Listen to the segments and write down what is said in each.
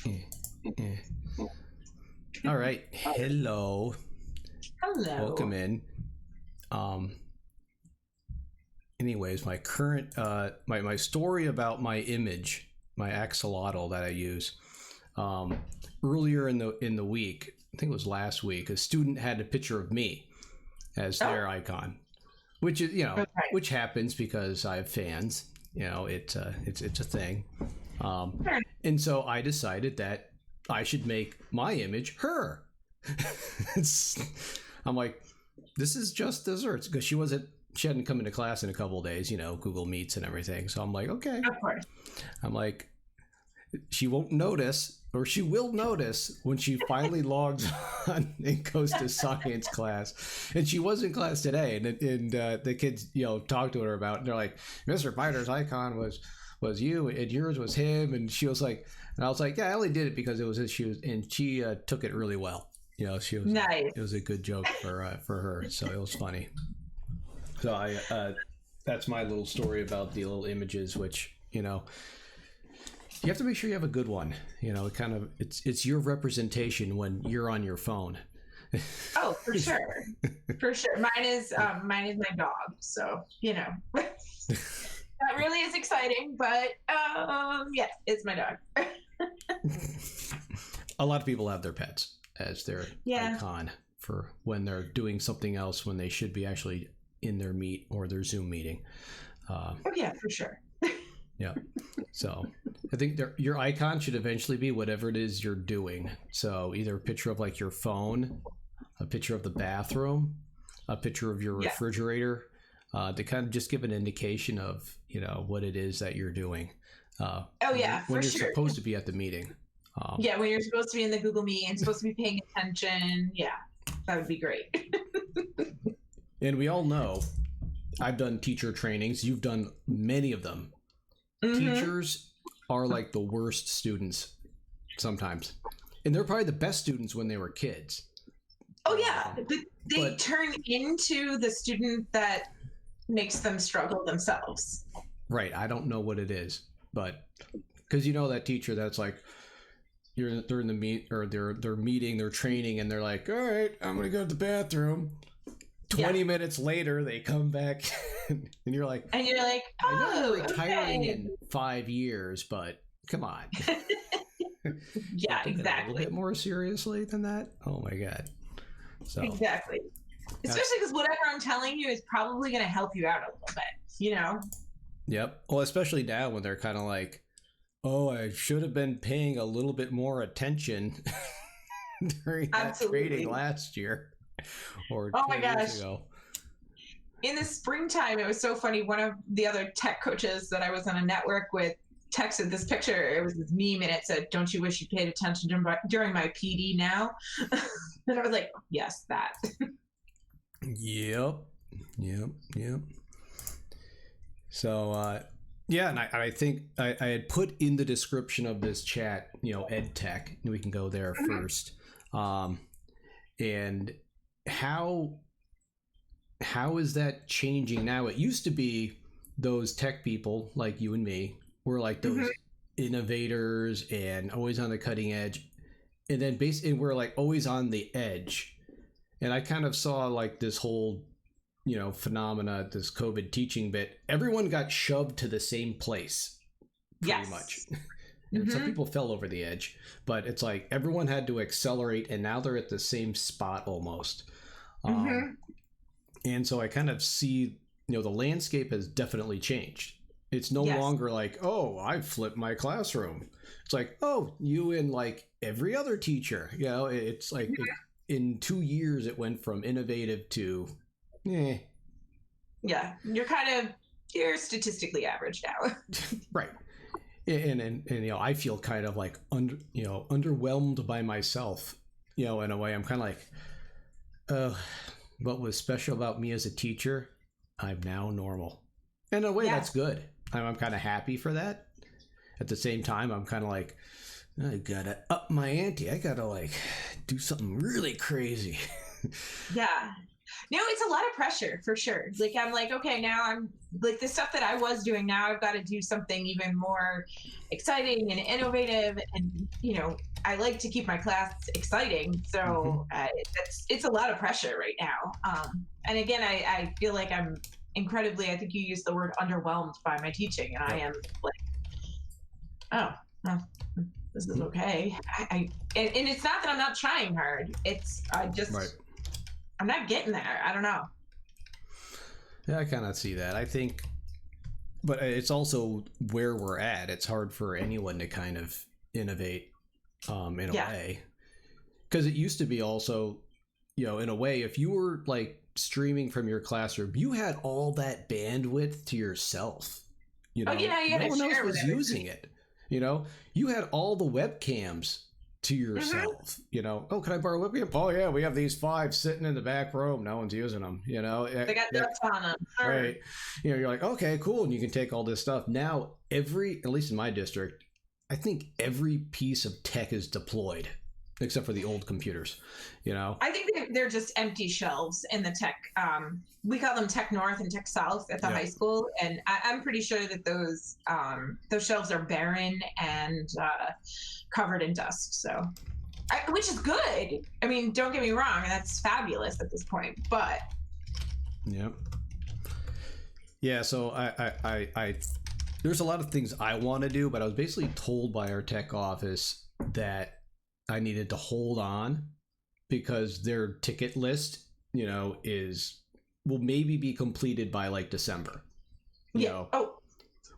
Eh. All right. Hello. Hello. Welcome in. Anyways, my current my story about my image, my axolotl that I use. Earlier in the week, I think it was last week, a student had a picture of me as their icon, which is which happens because I have fans. It's a thing. And so I decided that I should make my image her. I'm like, this is just desserts, because she hadn't come into class in a couple of days, Google Meets and everything. So I'm like, okay. Of course. I'm like, she won't notice, or she will notice when she finally logs on and goes to science class. And she was in class today, and the kids, talked to her about it, and they're like, Mr. Biter's icon was you, and yours was him. And she was like, and I was like, yeah, I only did it because it was his shoes, and she took it really well. She was nice. It was a good joke for her, so it was funny. So I that's my little story about the little images, which you have to make sure you have a good one. It's your representation when you're on your phone. Oh, for sure, for sure. Mine is my dog, so that really is exciting. But yeah, it's my dog. A lot of people have their pets as their icon for when they're doing something else, when they should be actually in their meet or their Zoom meeting. Oh yeah, for sure. Yeah. So I think your icon should eventually be whatever it is you're doing. So either a picture of like your phone, a picture of the bathroom, a picture of your refrigerator, to kind of just give an indication of, what it is that you're doing. When you're supposed to be at the meeting. When you're supposed to be in the Google Meet and supposed to be paying attention. Yeah, that would be great. And we all know, I've done teacher trainings. You've done many of them. Mm-hmm. Teachers are like the worst students sometimes. And they're probably the best students when they were kids. Oh, yeah. They turn into the student that makes them struggle themselves. Right. I don't know what it is, but because that teacher that's like, they're in the meet, or they're meeting, they're training, and they're like, all right, I'm going to go to the bathroom. 20 minutes later, they come back, and you're like, oh, I know you're retiring in 5 years, but come on. Yeah, exactly. A little bit more seriously than that. Oh my God. So exactly. Especially because whatever I'm telling you is probably going to help you out a little bit, Yep. Well, especially now when they're kind of like, oh, I should have been paying a little bit more attention during that training last year. Or oh my gosh. Years ago. In the springtime, it was so funny. One of the other tech coaches that I was on a network with texted this picture. It was this meme, and it said, "Don't you wish you paid attention during my PD now?" And I was like, "Yes, that." Yep. So, and I think I had put in the description of this chat, ed tech. We can go there first. And how is that changing now? It used to be those tech people like you and me were like those innovators and always on the cutting edge, and then basically we're like always on the edge. And I kind of saw like this whole phenomena, this COVID teaching bit. Everyone got shoved to the same place pretty much. And some people fell over the edge, but it's like everyone had to accelerate, and now they're at the same spot almost. And so I kind of see, the landscape has definitely changed. It's no longer like, oh, I flipped my classroom. It's like, oh, you and like every other teacher. It's like in 2 years, it went from innovative to, Yeah, you're statistically average now. Right. And I feel kind of like underwhelmed by myself, in a way. I'm kind of like, what was special about me as a teacher? I'm now normal. In a way, that's good. I'm kind of happy for that. At the same time, I'm kind of like, I gotta up my ante. I gotta like do something really crazy. Yeah. No, it's a lot of pressure for sure. Like I'm like, okay, now I'm like the stuff that I was doing. Now I've got to do something even more exciting and innovative. And I like to keep my class exciting. So it's a lot of pressure right now. And again, I feel like I'm incredibly. I think you used the word underwhelmed by my teaching, and I am like, oh, well, this is okay. And it's not that I'm not trying hard. It's I just. Right. I'm not getting there. I don't know. Yeah, I kind of see that. I think, but it's also where we're at. It's hard for anyone to kind of innovate in a way. Because it used to be also, in a way, if you were like streaming from your classroom, you had all that bandwidth to yourself. You had no one else was everything. using it. You had all the webcams to yourself. Oh, can I borrow a webcam? Oh yeah, we have these 5 sitting in the back room, no one's using them. They got ducks on them, right? You're like, okay, cool, and you can take all this stuff. Now at least in my district, I think every piece of tech is deployed except for the old computers. I think they're just empty shelves in the tech. We call them Tech North and Tech South at the high school, and I'm pretty sure that those shelves are barren and covered in dust. So, which is good. I mean, don't get me wrong, that's fabulous at this point. But yeah. So I there's a lot of things I want to do, but I was basically told by our tech office that I needed to hold on because their ticket list, will maybe be completed by like December.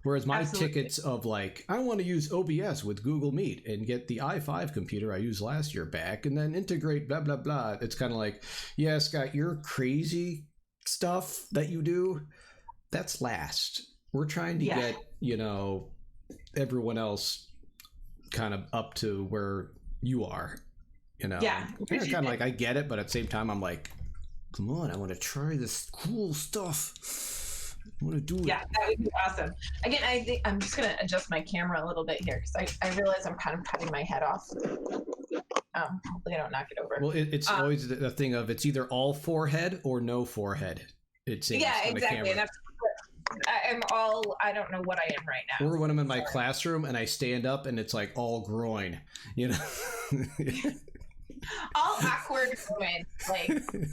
Whereas my tickets of like, I want to use OBS with Google Meet and get the i5 computer I used last year back and then integrate blah, blah, blah. It's kind of like, yeah, Scott, your crazy stuff that you do, that's last. We're trying to get, everyone else kind of up to where you are, Yeah. Kind of like, I get it, but at the same time, I'm like, come on, I want to try this cool stuff. I want to do it. Yeah, that would be awesome. Again, I think I'm just going to adjust my camera a little bit here because I realize I'm kind of cutting my head off. Hopefully I don't knock it over. Well, it's always the thing of it's either all forehead or no forehead. It seems. Yeah, exactly. And I don't know what I am right now. Or when I'm in my classroom and I stand up and it's like all groin, all awkward moments. Like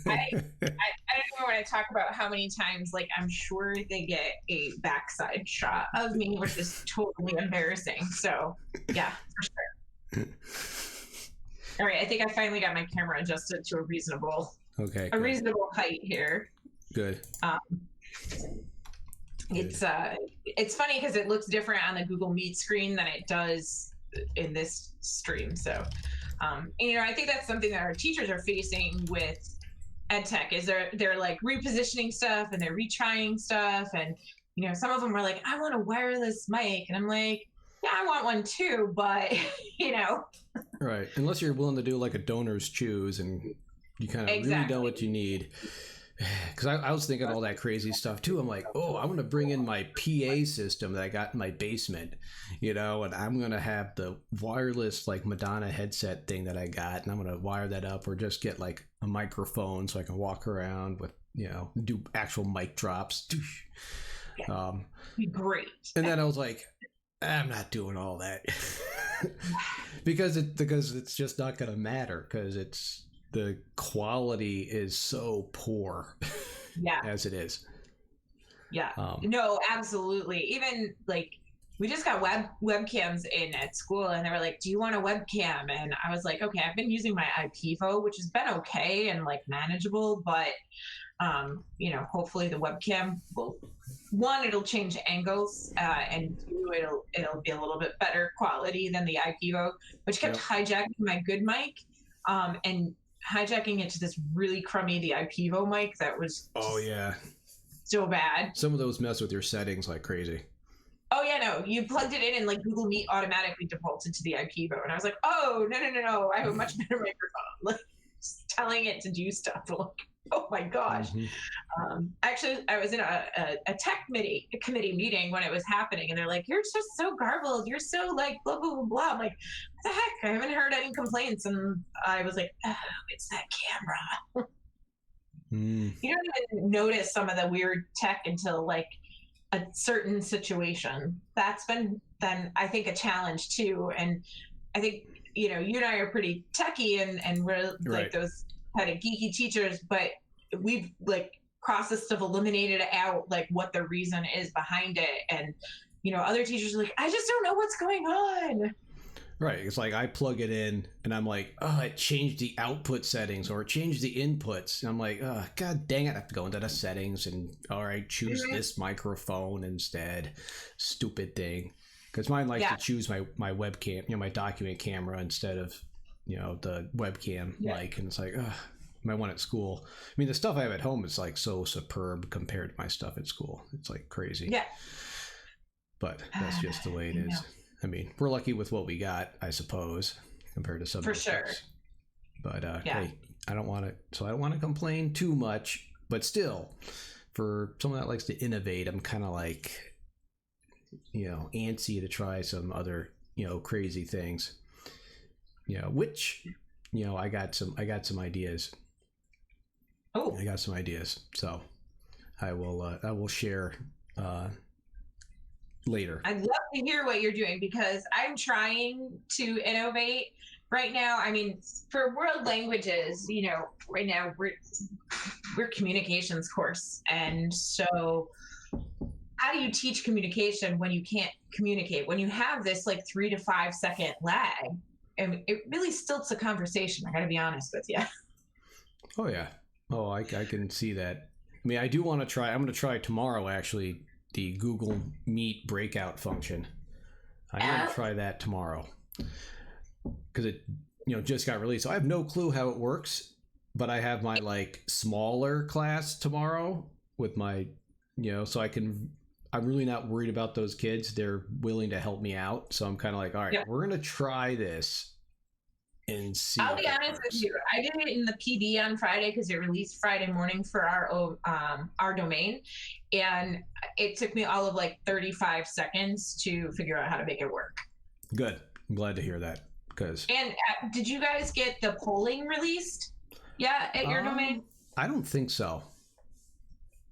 I don't know when I talk about how many times, like I'm sure they get a backside shot of me, which is totally embarrassing. So yeah, for sure. All right, I think I finally got my camera adjusted to a reasonable height here. Good. It's funny because it looks different on the Google Meet screen than it does in this stream. So, I think that's something that our teachers are facing with EdTech is they're like repositioning stuff and they're retrying stuff. And, some of them are like, I want a wireless mic. And I'm like, yeah, I want one too, but, Right. Unless you're willing to do like a donor's choose and you kind of really know what you need. Because I was thinking all that crazy stuff too. I'm like, oh, I'm going to bring in my PA system that I got in my basement, and I'm going to have the wireless like Madonna headset thing that I got, and I'm going to wire that up or just get like a microphone so I can walk around with, do actual mic drops. Great. And then I was like, I'm not doing all that because it's just not going to matter because the quality is so poor as it is. Yeah. No, absolutely. Even like we just got webcams in at school and they were like, do you want a webcam? And I was like, okay, I've been using my IPVO, which has been okay and like manageable, but hopefully the webcam will, one, it'll change angles, and two, it'll be a little bit better quality than the IPVO, which kept hijacking my good mic, and hijacking it to this really crummy the IPVO mic that was so bad. Some of those mess with your settings like crazy. Oh yeah, no, you plugged it in and like Google Meet automatically defaulted to the IPVO, and I was like, oh no, I have a much better microphone. Like just telling it to do stuff. Like, oh my gosh. Actually, I was in a tech committee meeting when it was happening, and they're like, you're just so garbled. You're so like blah, blah, blah, blah. I'm like, what the heck? I haven't heard any complaints. And I was like, oh, it's that camera. You don't even notice some of the weird tech until like a certain situation. That's been then I think a challenge too. And I think, you know, you and I are pretty techie and we're like Right. those kind of geeky teachers, but we've like processed of eliminated out like what the reason is behind it. And, you know, other teachers are like, I just don't know what's going on. Right. It's like I plug it in and I'm like, oh, it changed the output settings or it changed the inputs. And I'm like, oh, God dang it. I have to go into the settings and, all right, choose this microphone instead. Stupid thing. Because mine likes to choose my webcam, my document camera instead of, the webcam mic. And it's like, ugh, my one at school. I mean, the stuff I have at home is like so superb compared to my stuff at school. It's like crazy. Yeah. But that's just the way it is. I mean, we're lucky with what we got, I suppose, compared to some. For sure. Things. But hey, I don't want to complain too much. But still, for someone that likes to innovate, I'm kind of like, antsy to try some other, crazy things. Which, I got some ideas. Oh, I got some ideas. So I will share. Later. I'd love to hear what you're doing because I'm trying to innovate right now. I mean, for world languages, right now we're communications course. And so how do you teach communication when you can't communicate? When you have this like 3 to 5 second lag, and it really stilts a conversation. I got to be honest with you. Oh yeah. Oh, I can see that. I mean, I do want to try. I'm going to try tomorrow actually. The Google Meet breakout function. I'm going to try that tomorrow because it, just got released. So I have no clue how it works, but I have my like smaller class tomorrow with my, so I'm really not worried about those kids. They're willing to help me out. So I'm kind of like, all right, we're going to try this and see. I'll be honest with you. I did it in the PD on Friday because it released Friday morning for our domain, and it took me all of like 35 seconds to figure out how to make it work. Good. I'm glad to hear that. And did you guys get the polling released? Yeah, at your domain. I don't think so.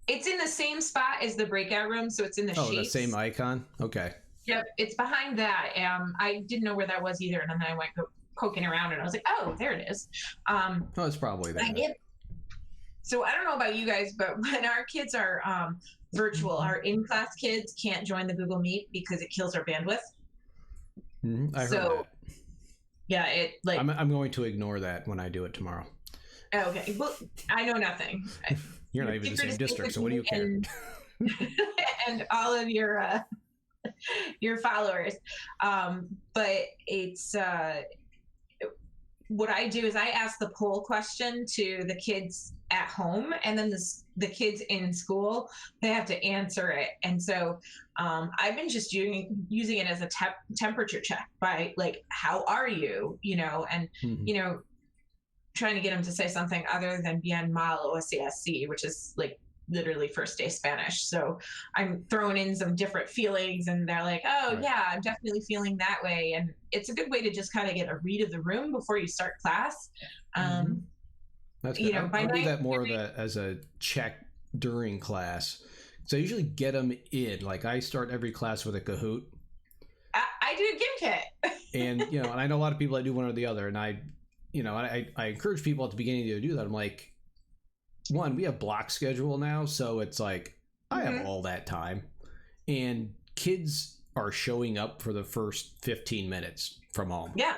It's in the same spot as the breakout room, so it's in the shapes. The same icon. Okay. Yep, it's behind that. I didn't know where that was either, and then I went poking around and I was like, oh, there it is. It's probably that. So I don't know about you guys, but when our kids are virtual, our in-class kids can't join the Google Meet because it kills our bandwidth. Mm-hmm. I heard that. Yeah, I'm going to ignore that when I do it tomorrow. Okay, well, I know nothing. You're not even in the same district, so what do you care? And all of your followers, but it's. What I do is I ask the poll question to the kids at home, and then the kids in school, they have to answer it. And so I've been just using it as a temperature check by like, how are you, and, trying to get them to say something other than bien mal o CSC, which is like literally first day Spanish. So I'm throwing in some different feelings and they're like, oh right. Yeah, I'm definitely feeling that way. And it's a good way to just kind of get a read of the room before you start class. That's good. I'll do that more as a check during class. So I usually get them in, like I start every class with a Kahoot. I do a GimKit. And, and I know a lot of people that do one or the other. And I encourage people at the beginning to do that. I'm like, one, we have block schedule now, so it's like I have all that time, and kids are showing up for the first 15 minutes from home. Yeah,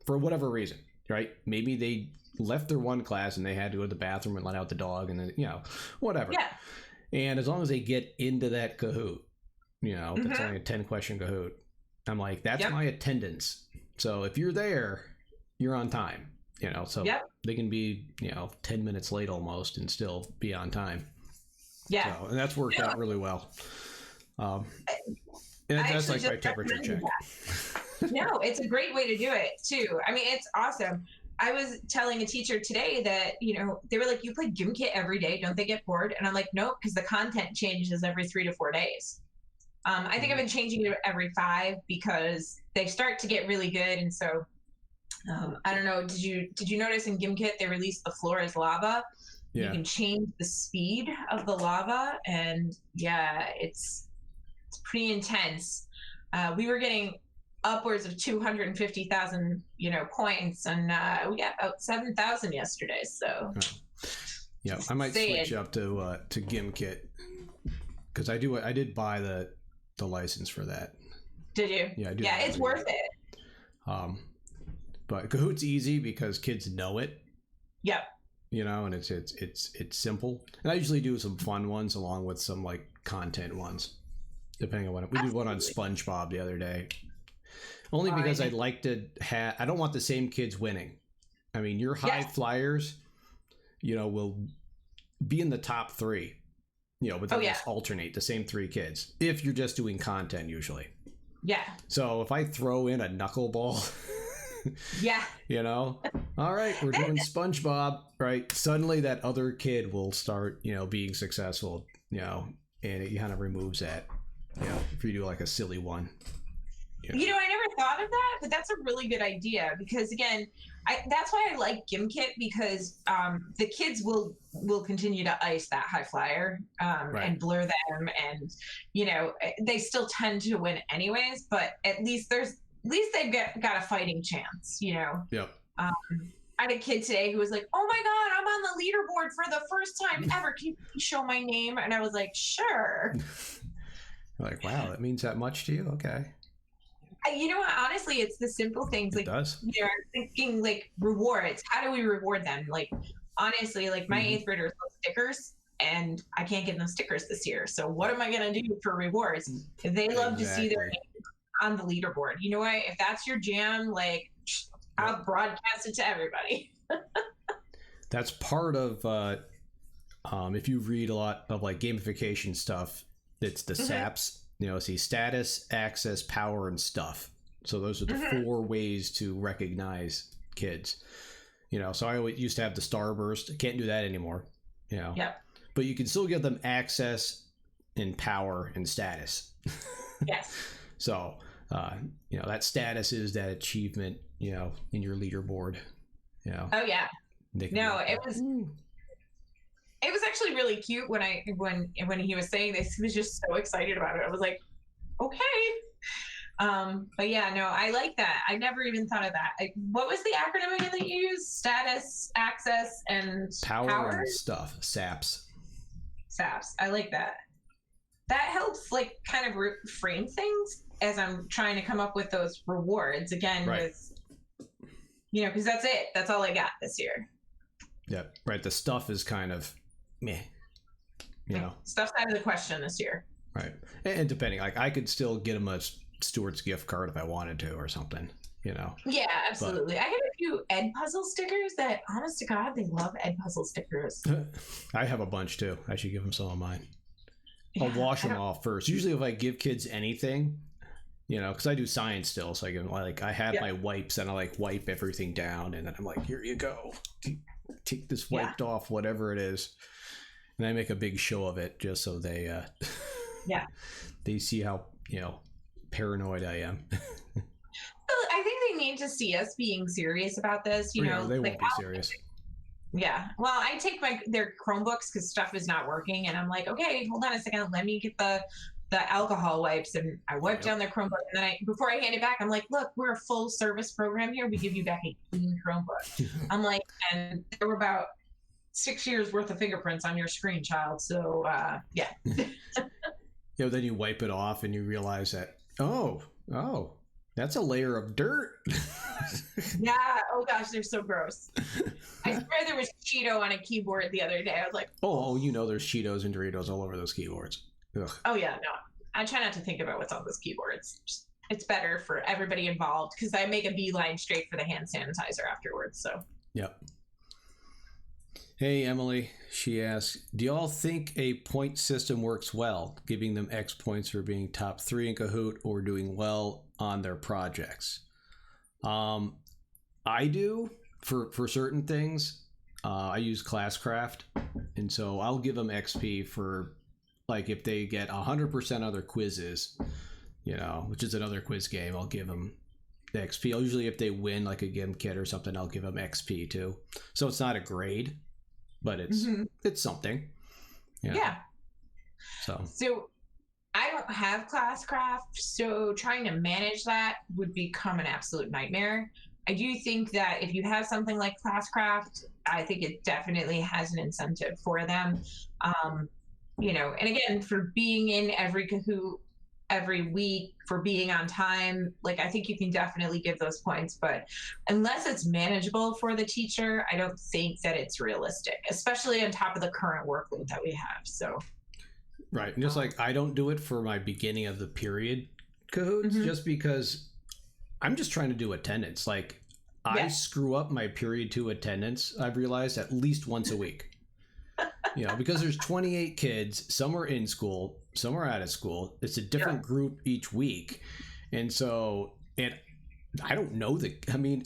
for whatever reason, right? Maybe they left their one class and they had to go to the bathroom and let out the dog, and then whatever. Yeah. And as long as they get into that Kahoot, it's only a 10-question Kahoot. I'm like, that's my attendance. So if you're there, you're on time. So they can be, 10 minutes late almost and still be on time. Yeah. So, and that's worked out really well. And that's like my temperature check. No, it's a great way to do it too. I mean, it's awesome. I was telling a teacher today that, they were like, you play GimKit every day. Don't they get bored? And I'm like, nope, because the content changes every 3 to 4 days. I think I've been changing it every 5 because they start to get really good. And so I don't know. Did you notice in GimKit they released the floor is lava? You can change the speed of the lava, and yeah, it's pretty intense. We were getting upwards of 250,000, points, and we got about 7,000 yesterday. So, yeah, I might switch up to GimKit because I did buy the license for that. Did you? Yeah, I do. Yeah, it's worth it. But Kahoot's easy because kids know it. Yep. And it's simple. And I usually do some fun ones along with some like content ones, depending on what we did one on SpongeBob the other day. Only because I'd like to I don't want the same kids winning. I mean, your high flyers, will be in the top 3. But they'll just alternate the same 3 kids if you're just doing content usually. Yeah. So if I throw in a knuckleball, yeah, all right, we're doing SpongeBob, right? Suddenly that other kid will start, being successful, and it kind of removes that, if you do like a silly one. I never thought of that, but that's a really good idea because again, that's why I like GimKit because the kids will continue to ice that high flyer and blur them, and they still tend to win anyways. But at least they've got a fighting chance. Yep. I had a kid today who was like, "Oh my God, I'm on the leaderboard for the first time ever. Can you show my name?" And I was like, "Sure." Like, wow, that means that much to you? Okay. Honestly, it's the simple things. It does. I'm thinking like rewards. How do we reward them? Like, honestly, like my 8th graders love stickers, and I can't give them stickers this year. So what am I going to do for rewards? They love to see their name on the leaderboard. You know what? If that's your jam, like, I'll broadcast it to everybody. That's part of, if you read a lot of like gamification stuff, it's the SAPs. See status, access, power, and stuff. So those are the 4 ways to recognize kids. So I always used to have the starburst. I can't do that anymore. Yep. But you can still give them access and power and status. Yes. So, that status is that achievement, in your leaderboard. Oh yeah. No, it was actually really cute when he was saying this. He was just so excited about it. I was like, okay. But yeah, no, I like that. I never even thought of that. What was the acronym again that you used? Status, access, and power and stuff. SAPs. SAPs. I like that. That helps like kind of frame things as I'm trying to come up with those rewards again with, because that's it. That's all I got this year. Yeah, right. The stuff is kind of meh. Stuff's out of the question this year. Right. And depending, like I could still get them a Stewart's gift card if I wanted to or something, Yeah, absolutely. I had a few Ed Puzzle stickers that, honest to God, they love Ed Puzzle stickers. I have a bunch too. I should give them some of mine. I'll wash them off first. Usually if I give kids anything, because I do science still, so I have my wipes and I wipe everything down and then I'm like, here you go. Take this wiped off, whatever it is. And I make a big show of it just so they they see how paranoid I am. I think they need to see us being serious about this. They won't be serious. Yeah. Well, I take their Chromebooks because stuff is not working, and I'm like, okay, hold on a second, let me get the alcohol wipes, and I wipe down their Chromebook, and then before I hand it back, I'm like, look, we're a full service program here. We give you back a clean Chromebook. I'm like, and there were about 6 years worth of fingerprints on your screen, child. So yeah. Then you wipe it off and you realize that oh, that's a layer of dirt. Yeah. Oh gosh, they're so gross. I swear there was Cheeto on a keyboard the other day. I was like, oh, there's Cheetos and Doritos all over those keyboards. Ugh. Oh yeah, no. I try not to think about what's on those keyboards. It's better for everybody involved because I make a beeline straight for the hand sanitizer afterwards. So. Yep. Hey, Emily, she asks, do y'all think a point system works well, giving them X points for being top 3 in Kahoot or doing well on their projects? I do for certain things. I use Classcraft, and so I'll give them XP for if they get 100% of their quizzes, which is another quiz game, I'll give them the XP. Usually if they win like a GimKit or something, I'll give them XP too. So it's not a grade. but it's something. Yeah. So I don't have class craft, so trying to manage that would become an absolute nightmare. I do think that if you have something like class craft, I think it definitely has an incentive for them. And again, for being in every Kahoot every week, for being on time, like I think you can definitely give those points, but unless it's manageable for the teacher, I don't think that it's realistic, especially on top of the current workload that we have. So right, and just like I don't do it for my beginning of the period Kahoots, just because I'm just trying to do attendance. Like I screw up my period 2 attendance, I've realized, at least once a week. Because there's 28 kids, some are in school, some are out of school. It's a different group each week. And I don't know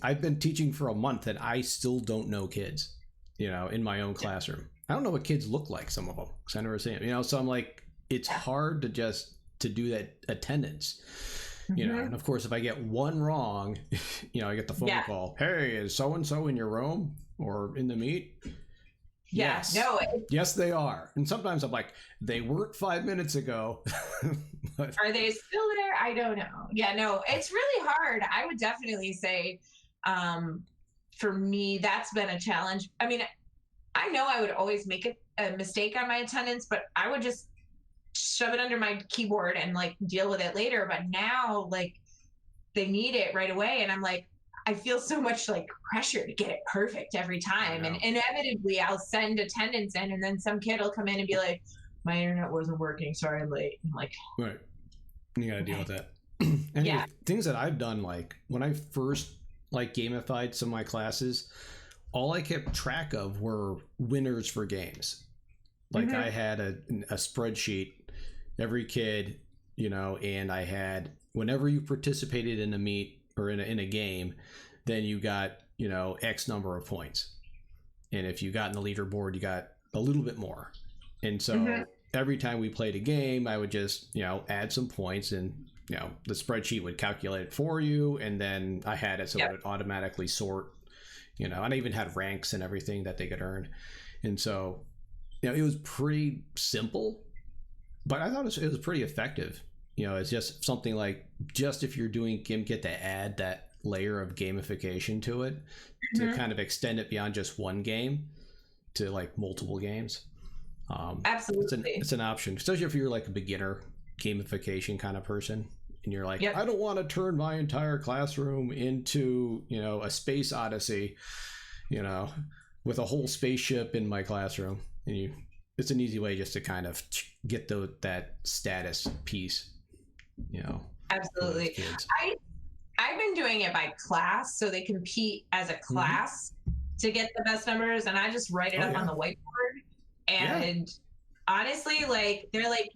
I've been teaching for a month and I still don't know kids, in my own classroom. I don't know what kids look like, some of them, because I never see them, so I'm like, it's hard to do that attendance, and of course, if I get one wrong, I get the phone call, hey, is so-and-so in your room or in the meet? Yes. No. Yes, they are. And sometimes I'm like, they weren't 5 minutes ago. But are they still there? I don't know. Yeah, no, it's really hard. I would definitely say, for me, that's been a challenge. I mean, I know I would always make a mistake on my attendance, but I would just shove it under my keyboard and like deal with it later. But now, like, they need it right away. And I'm like, I feel so much like pressure to get it perfect every time. And inevitably I'll send attendance in and then some kid will come in and be like, my internet wasn't working, sorry I'm late. I'm like, right. You gotta deal with that. And things that I've done, like when I first gamified some of my classes, all I kept track of were winners for games. Like I had a spreadsheet, every kid, and I had, whenever you participated in a meet or in a game, then you got, X number of points. And if you got in the leaderboard, you got a little bit more. And so every time we played a game, I would just, add some points, and, the spreadsheet would calculate it for you. And then I had it so it would automatically sort, and I even had ranks and everything that they could earn. And so, it was pretty simple, but I thought it was pretty effective. It's just something like, just if you're doing get to add that layer of gamification to it, to kind of extend it beyond just one game to like multiple games. Absolutely. It's an option, especially if you're like a beginner gamification kind of person and you're like, I don't want to turn my entire classroom into, a space odyssey, with a whole spaceship in my classroom. And it's an easy way just to kind of get that status piece. Absolutely. I've been doing it by class, so they compete as a class to get the best numbers, and I just write it up on the whiteboard. And honestly, like they're like,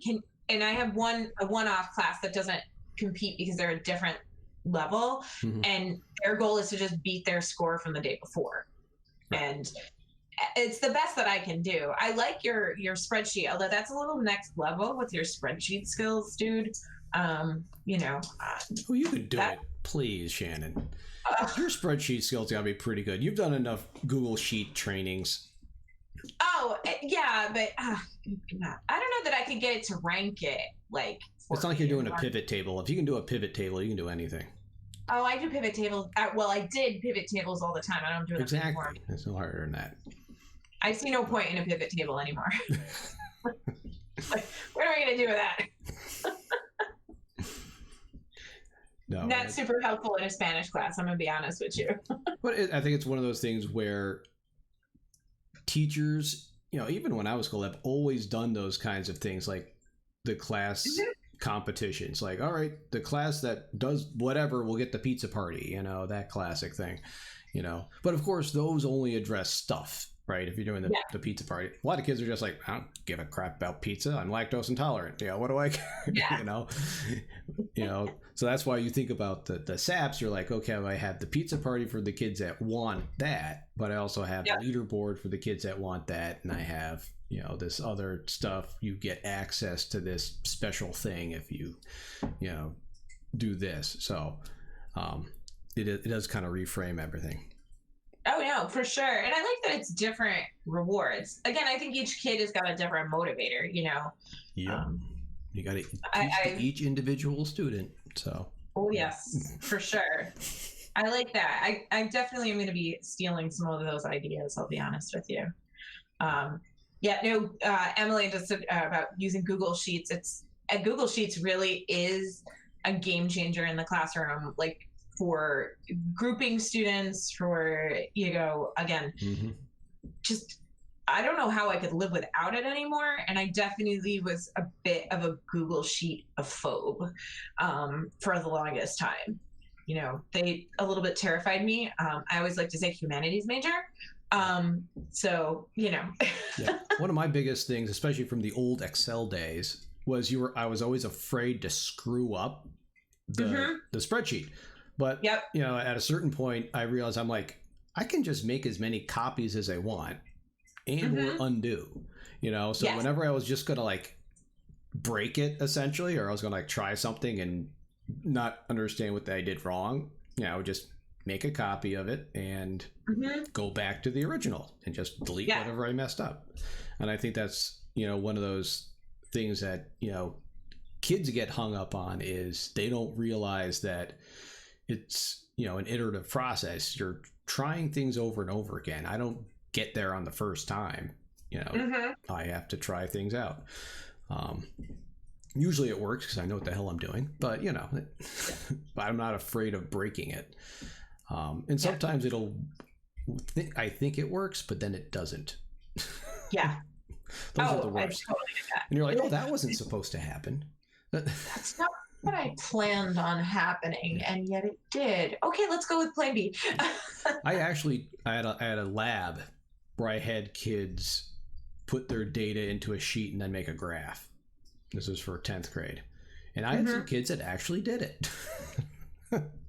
and I have a one-off class that doesn't compete because they're a different level, and their goal is to just beat their score from the day before. And it's the best that I can do. I like your spreadsheet, although that's a little next level with your spreadsheet skills, dude. You could do it, please, Shannon. Your spreadsheet skills gotta be pretty good. You've done enough Google Sheet trainings. Oh yeah, but I don't know that I could get it to rank it like. It's not like you're doing a pivot table. If you can do a pivot table, you can do anything. Oh, I do pivot tables. Well, I did pivot tables all the time. I don't do it anymore. It's no harder than that. I see no point in a pivot table anymore. Like, what are we going to do with that? No, not super helpful in a Spanish class, I'm going to be honest with you. But I think it's one of those things where teachers, even when I was school, have always done those kinds of things, like the class competitions. Like, all right, the class that does whatever will get the pizza party, that classic thing, But of course, those only address stuff, right? If you're doing the pizza party, a lot of kids are just like, I don't give a crap about pizza. I'm lactose intolerant. What do I care? So that's why you think about the SAPs. You're like, okay, I have the pizza party for the kids that want that, but I also have the leaderboard for the kids that want that. And I have, this other stuff. You get access to this special thing if you, do this. So it does kind of reframe everything. Oh no, No, for sure. And I like that it's different rewards. Again, I think each kid has got a different motivator, you know. Yep. You got to teach to each individual student. So. Oh, yes, for sure. I like that. I definitely am going to be stealing some of those ideas, I'll be honest with you. Emily just said about using Google Sheets. Google Sheets really is a game changer in the classroom, like for grouping students, for, again, just, I don't know how I could live without it anymore. And I definitely was a bit of a Google Sheet phobe for the longest time. They a little bit terrified me. I always like to say humanities major. Yeah. One of my biggest things, especially from the old Excel days, was I was always afraid to screw up the spreadsheet. But at a certain point, I realized I'm like, I can just make as many copies as I want and or undo. So whenever I was just gonna like break it essentially, or I was gonna like try something and not understand what I did wrong, I would just make a copy of it and go back to the original and just delete whatever I messed up. And I think that's, one of those things that, kids get hung up on, is they don't realize that it's, an iterative process. You're trying things over and over again. I don't get there on the first time. I have to try things out. Usually it works because I know what the hell I'm doing, but I'm not afraid of breaking it. And sometimes I think it works, but then it doesn't. Yeah. Those are the worst. Totally get that. And you're like, oh, that wasn't supposed to happen. That's not what I planned on happening, and yet it did. Okay, let's go with plan B. I had a lab where I had kids put their data into a sheet and then make a graph. This was for 10th grade. And I had some kids that actually did it.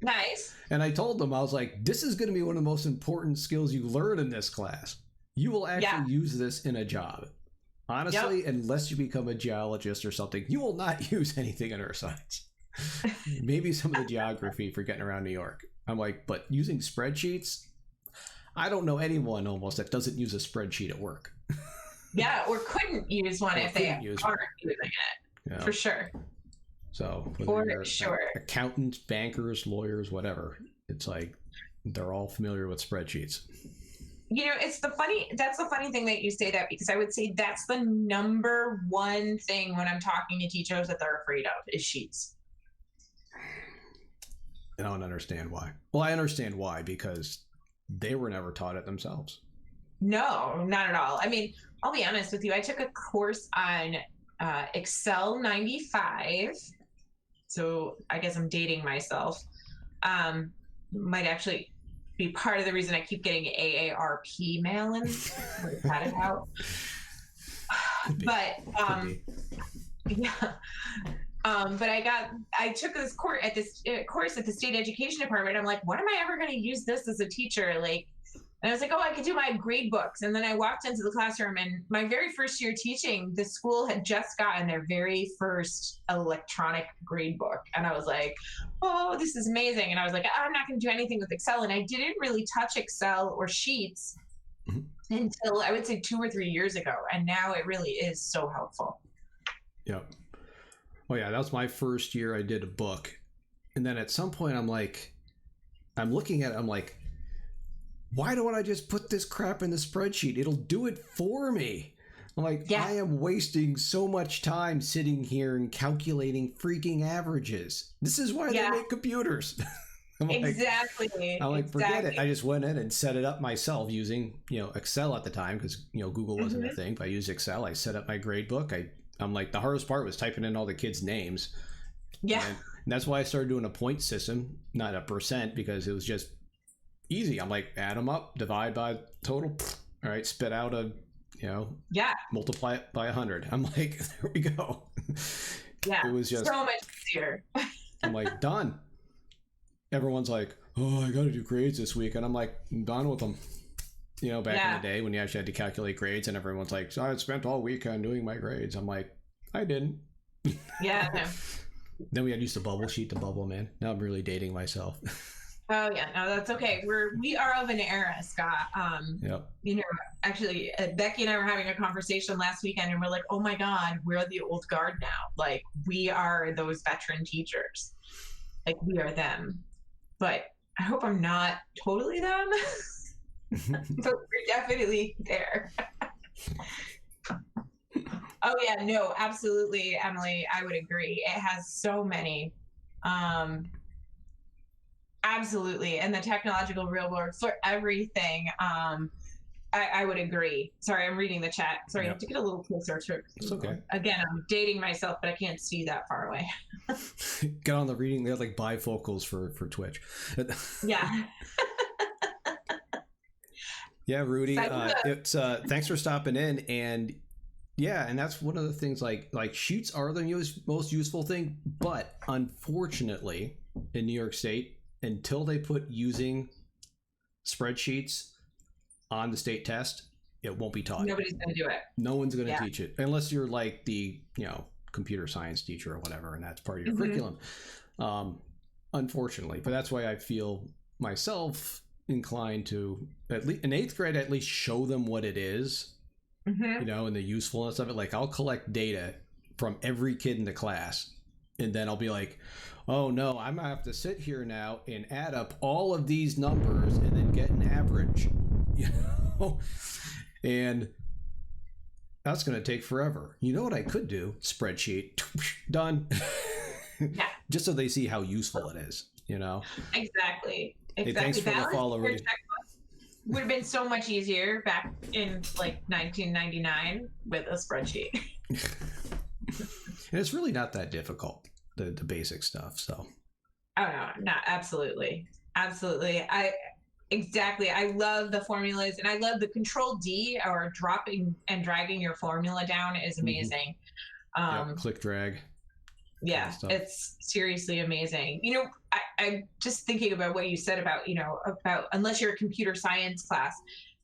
Nice. And I told them, I was like, this is going to be one of the most important skills you learn in this class. You will actually use this in a job. Honestly, unless you become a geologist or something, you will not use anything in earth science. Maybe some of the geography for getting around New York. I'm like, but using spreadsheets, I don't know anyone almost that doesn't use a spreadsheet at work. Yeah, or couldn't use one if they aren't using it. Yeah. For sure. So, accountants, bankers, lawyers, whatever, it's like they're all familiar with spreadsheets. That's the funny thing that you say that, because I would say that's the number one thing when I'm talking to teachers that they're afraid of is sheets. I don't understand why. Well, I understand why, because they were never taught it themselves. No, not at all. I mean, I'll be honest with you. I took a course on Excel 95. So I guess I'm dating myself. Might actually be part of the reason I keep getting AARP mail-ins. Cut it out. But but I took this course at the state education department. I'm like, when am I ever going to use this as a teacher? And I was like, oh, I could do my grade books. And then I walked into the classroom, and my very first year teaching, the school had just gotten their very first electronic grade book. And I was like, oh, this is amazing. And I was like, I'm not going to do anything with Excel. And I didn't really touch Excel or Sheets until I would say 2 or 3 years ago. And now it really is so helpful. Yep. Oh yeah, that was my first year I did a book. And then at some point I'm looking at it, I'm like, why don't I just put this crap in the spreadsheet? It'll do it for me. I'm like, I am wasting so much time sitting here and calculating freaking averages. This is why they make computers. Exactly. I'm like, forget it. I just went in and set it up myself using, Excel at the time, because, Google wasn't a thing. But I used Excel. I set up my grade book. I'm like, the hardest part was typing in all the kids' names. Yeah. And that's why I started doing a point system, not a percent, because it was just easy. I'm like, add them up, divide by total. All right, spit out multiply it by 100. I'm like, there we go. Yeah. It was just so much easier. I'm like, done. Everyone's like, oh, I got to do grades this week. And I'm like, I'm done with them. Back in the day when you actually had to calculate grades, and everyone's like, so I spent all weekend doing my grades. I'm like, I didn't. Yeah. No. Then we had to use the bubble sheet to bubble them in. Now I'm really dating myself. Oh yeah, no, that's okay. We are of an era, Scott. Yep. You know, actually, Becky and I were having a conversation last weekend, and we're like, "Oh my God, we're the old guard now. Like, we are those veteran teachers. Like, we are them." But I hope I'm not totally them. But we're definitely there. Oh yeah, no, absolutely, Emily. I would agree. It has so many. Um, Absolutely. And the technological real world for everything. I would agree. Sorry, I'm reading the chat. Sorry, I have Yep. to get a little closer to It's okay. again, I'm dating myself, but I can't see that far away. Get on the reading. They have like bifocals for Twitch. Yeah. Yeah, Rudy. So It's thanks for stopping in. And yeah, and that's one of the things. Like sheets are the most useful thing, but unfortunately, in New York State, until they put using spreadsheets on the state test, it won't be taught. nobody's going to do it. No one's going to teach it unless you're like the computer science teacher or whatever, and that's part of your curriculum. Unfortunately, but that's why I feel myself inclined to at least in 8th grade at least show them what it is, and the usefulness of it. Like I'll collect data from every kid in the class, and then I'll be like, oh no, I'm gonna have to sit here now and add up all of these numbers and then get an average, and that's gonna take forever. You know what I could do? Spreadsheet, done. Yeah. Just so they see how useful it is, Exactly. Hey, thanks for the follow, Rudy. Would have been so much easier back in like 1999 with a spreadsheet. And it's really not that difficult, the basic stuff. So. Oh no, not absolutely. Absolutely. I love the formulas, and I love the Control D, or dropping and dragging your formula down, is amazing. Click drag. Yeah, it's seriously amazing. I'm just thinking about what you said about, about unless you're a computer science class,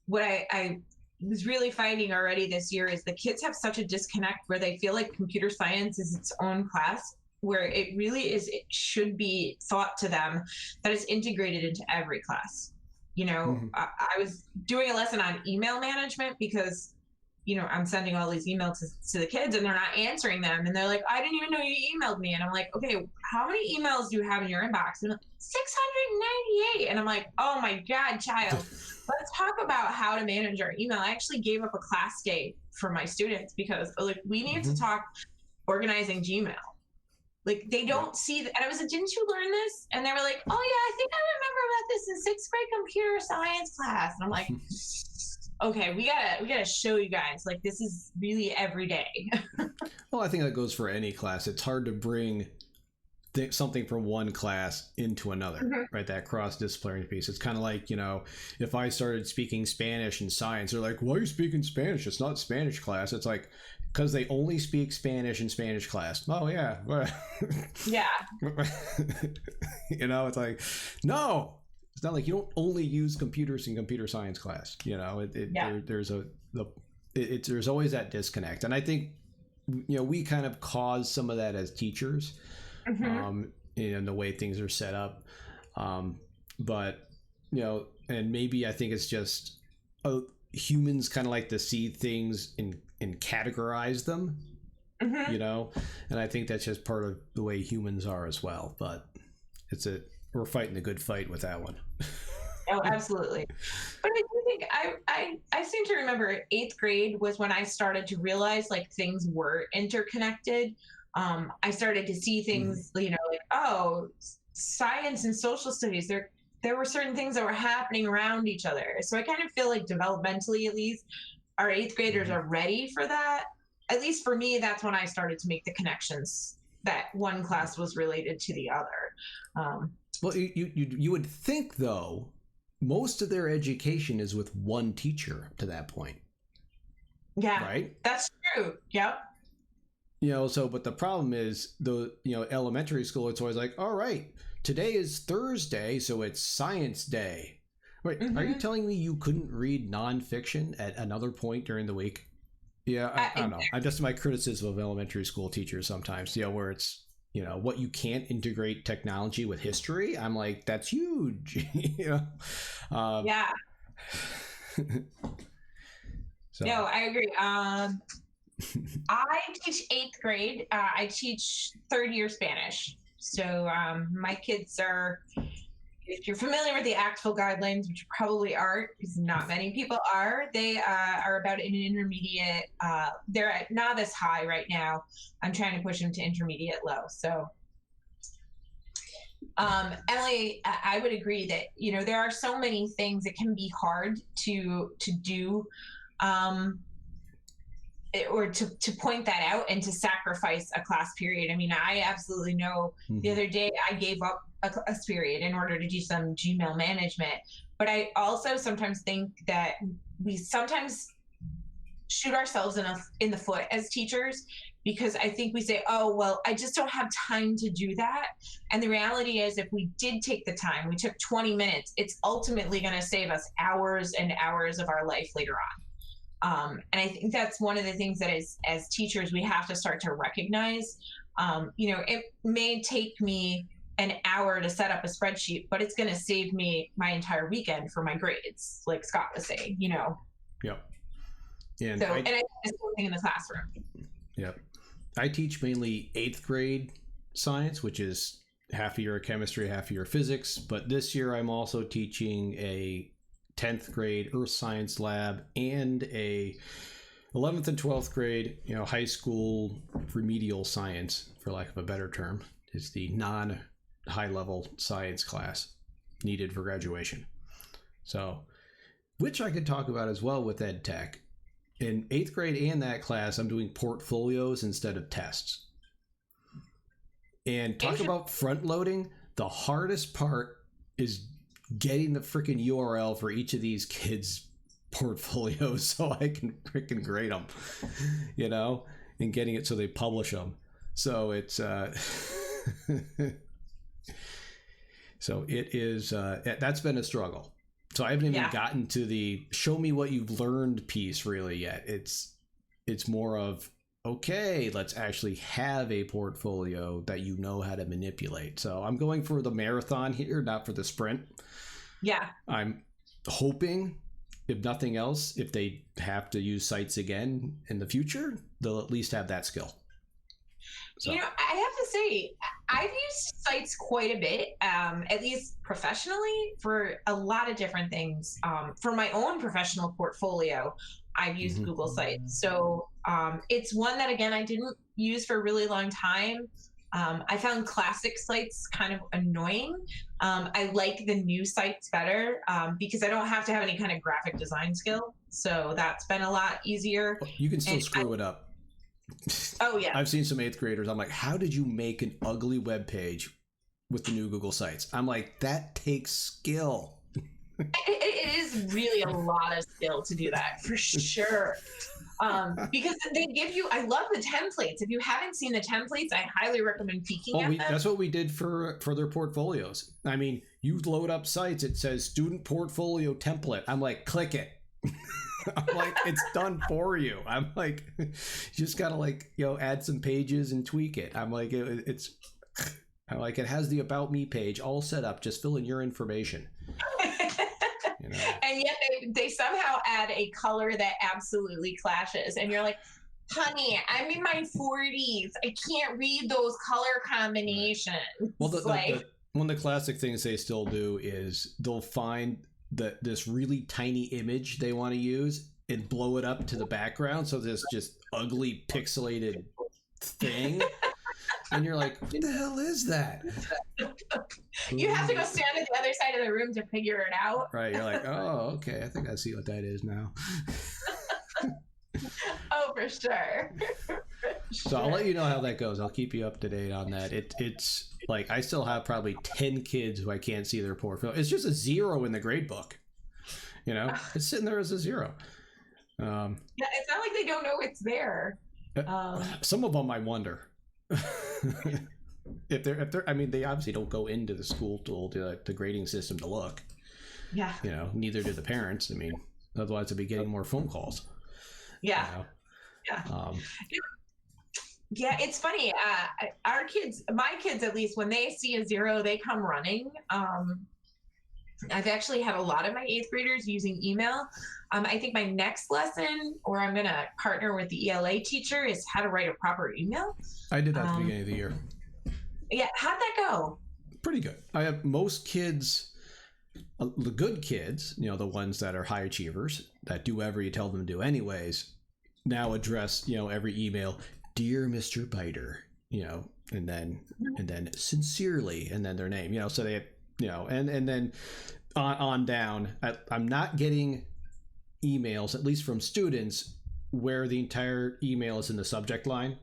what I was really finding already this year is the kids have such a disconnect where they feel like computer science is its own class, where it really is, it should be thought to them that it's integrated into every class. I was doing a lesson on email management because I'm sending all these emails to the kids and they're not answering them. And they're like, I didn't even know you emailed me. And I'm like, okay, how many emails do you have in your inbox? And like, 698. And I'm like, oh my God, child, let's talk about how to manage our email. I actually gave up a class day for my students because like, we need to talk organizing Gmail. Like they don't see that. And I was like, didn't you learn this? And they were like, oh yeah, I think I remember about this in 6th grade computer science class. And I'm like, okay, we gotta show you guys, like, this is really every day. Well, I think that goes for any class. It's hard to bring something from one class into another, right? That cross-disciplinary piece. It's kind of like, if I started speaking Spanish in science, they're like, why are you speaking Spanish? It's not Spanish class. It's like, because they only speak Spanish in Spanish class. Oh, yeah. Yeah. It's like, no. It's not like you don't only use computers in computer science class. There's always that disconnect, and I think we kind of cause some of that as teachers, in the way things are set up. But and maybe I think it's just humans kind of like to see things and categorize them, and I think that's just part of the way humans are as well. But we're fighting the good fight with that one. Oh, absolutely. But I do think I seem to remember 8th grade was when I started to realize like things were interconnected. I started to see things, like, oh, science and social studies, there were certain things that were happening around each other. So I kind of feel like developmentally, at least, our 8th graders are ready for that. At least for me, that's when I started to make the connections that one class was related to the other. Well, you would think, though, most of their education is with one teacher to that point. Yeah, right? That's true. Yep. But the problem is elementary school, it's always like, all right, today is Thursday, so it's science day. Wait, are you telling me you couldn't read nonfiction at another point during the week? Yeah, I don't know. I just my criticism of elementary school teachers sometimes, where it's, what you can't integrate technology with history. I'm like, that's huge. Yeah. So. No, I agree. I teach 8th grade. I teach 3rd-year Spanish. So my kids are, if you're familiar with the ACTFL guidelines, which you probably aren't, because not many people are, they are about an intermediate. They're at novice high right now. I'm trying to push them to intermediate low. So, Emily, I would agree that there are so many things that can be hard to do. Or to point that out and to sacrifice a class period. I mean, I absolutely know. The other day I gave up a class period in order to do some Gmail management. But I also sometimes think that we sometimes shoot ourselves in the foot as teachers, because I think we say, oh, well, I just don't have time to do that. And the reality is, if we did take the time, we took 20 minutes, it's ultimately going to save us hours and hours of our life later on. And I think that's one of the things that as teachers, we have to start to recognize. It may take me an hour to set up a spreadsheet, but it's going to save me my entire weekend for my grades, like Scott was saying, Yep. And I think it's the same thing in the classroom. Yep. I teach mainly 8th grade science, which is half a year of chemistry, half a year of physics. But this year I'm also teaching a 10th grade earth science lab and a 11th and 12th grade, high school remedial science, for lack of a better term. It's the non-high level science class needed for graduation. So, which I could talk about as well with ed tech. In 8th grade and that class, I'm doing portfolios instead of tests. And talk about front loading. The hardest part is getting the freaking URL for each of these kids' portfolios so I can freaking grade them, and getting it so they publish them. So it's so it is that's been a struggle. So I haven't even gotten to the show me what you've learned piece really yet. It's more of, okay, let's actually have a portfolio that you know how to manipulate. So I'm going for the marathon here, not for the sprint. Yeah. I'm hoping, if nothing else, if they have to use sites again in the future, they'll at least have that skill. So. I have to say, I've used sites quite a bit, at least professionally, for a lot of different things. For my own professional portfolio, I've used Google Sites. So it's one that, again, I didn't use for a really long time. I found classic sites kind of annoying. I like the new sites better because I don't have to have any kind of graphic design skill. So that's been a lot easier. You can still screw it up. Oh, yeah. I've seen some 8th graders. I'm like, how did you make an ugly web page with the new Google Sites? I'm like, that takes skill. It is really a lot of skill to do that, for sure. Because they give you, I love the templates. If you haven't seen the templates, I highly recommend peeking at them. That's what we did for their portfolios. I mean, you load up sites, it says student portfolio template. I'm like, click it. I'm like, it's done for you. I'm like, you just gotta add some pages and tweak it. I'm like, I'm like, it has the about me page all set up. Just fill in your information. And yet they somehow add a color that absolutely clashes, and you're like, honey, I'm in my 40s. I can't read those color combinations. Well, one of the classic things they still do is they'll find this really tiny image they want to use and blow it up to the background, so this just ugly pixelated thing. And you're like, what the hell is that? You have to go stand at the other side of the room to figure it out. Right. You're like, oh, okay. I think I see what that is now. Oh, for sure. So I'll let you know how that goes. I'll keep you up to date on that. It's like, I still have probably 10 kids who I can't see their portfolio. It's just a 0 in the grade book. It's sitting there as a 0. Yeah, it's not like they don't know it's there. Some of them I wonder. if they're I mean, they obviously don't go into the school tool, the grading system, to look. Yeah. Neither do the parents. I mean, otherwise they'd be getting more phone calls. Yeah. Yeah. Yeah, it's funny. Our kids, my kids at least, when they see a zero, they come running. I've actually had a lot of my eighth graders using email. I think my next lesson, or I'm going to partner with the ELA teacher, is how to write a proper email. I did that at the beginning of the year. Yeah, how'd that go? Pretty good. I have most kids, the good kids, the ones that are high achievers that do whatever you tell them to do anyways, now address, every email, dear Mr. Biter, and then sincerely, and then their name, so they, and then on down. I'm not getting emails, at least from students, where the entire email is in the subject line.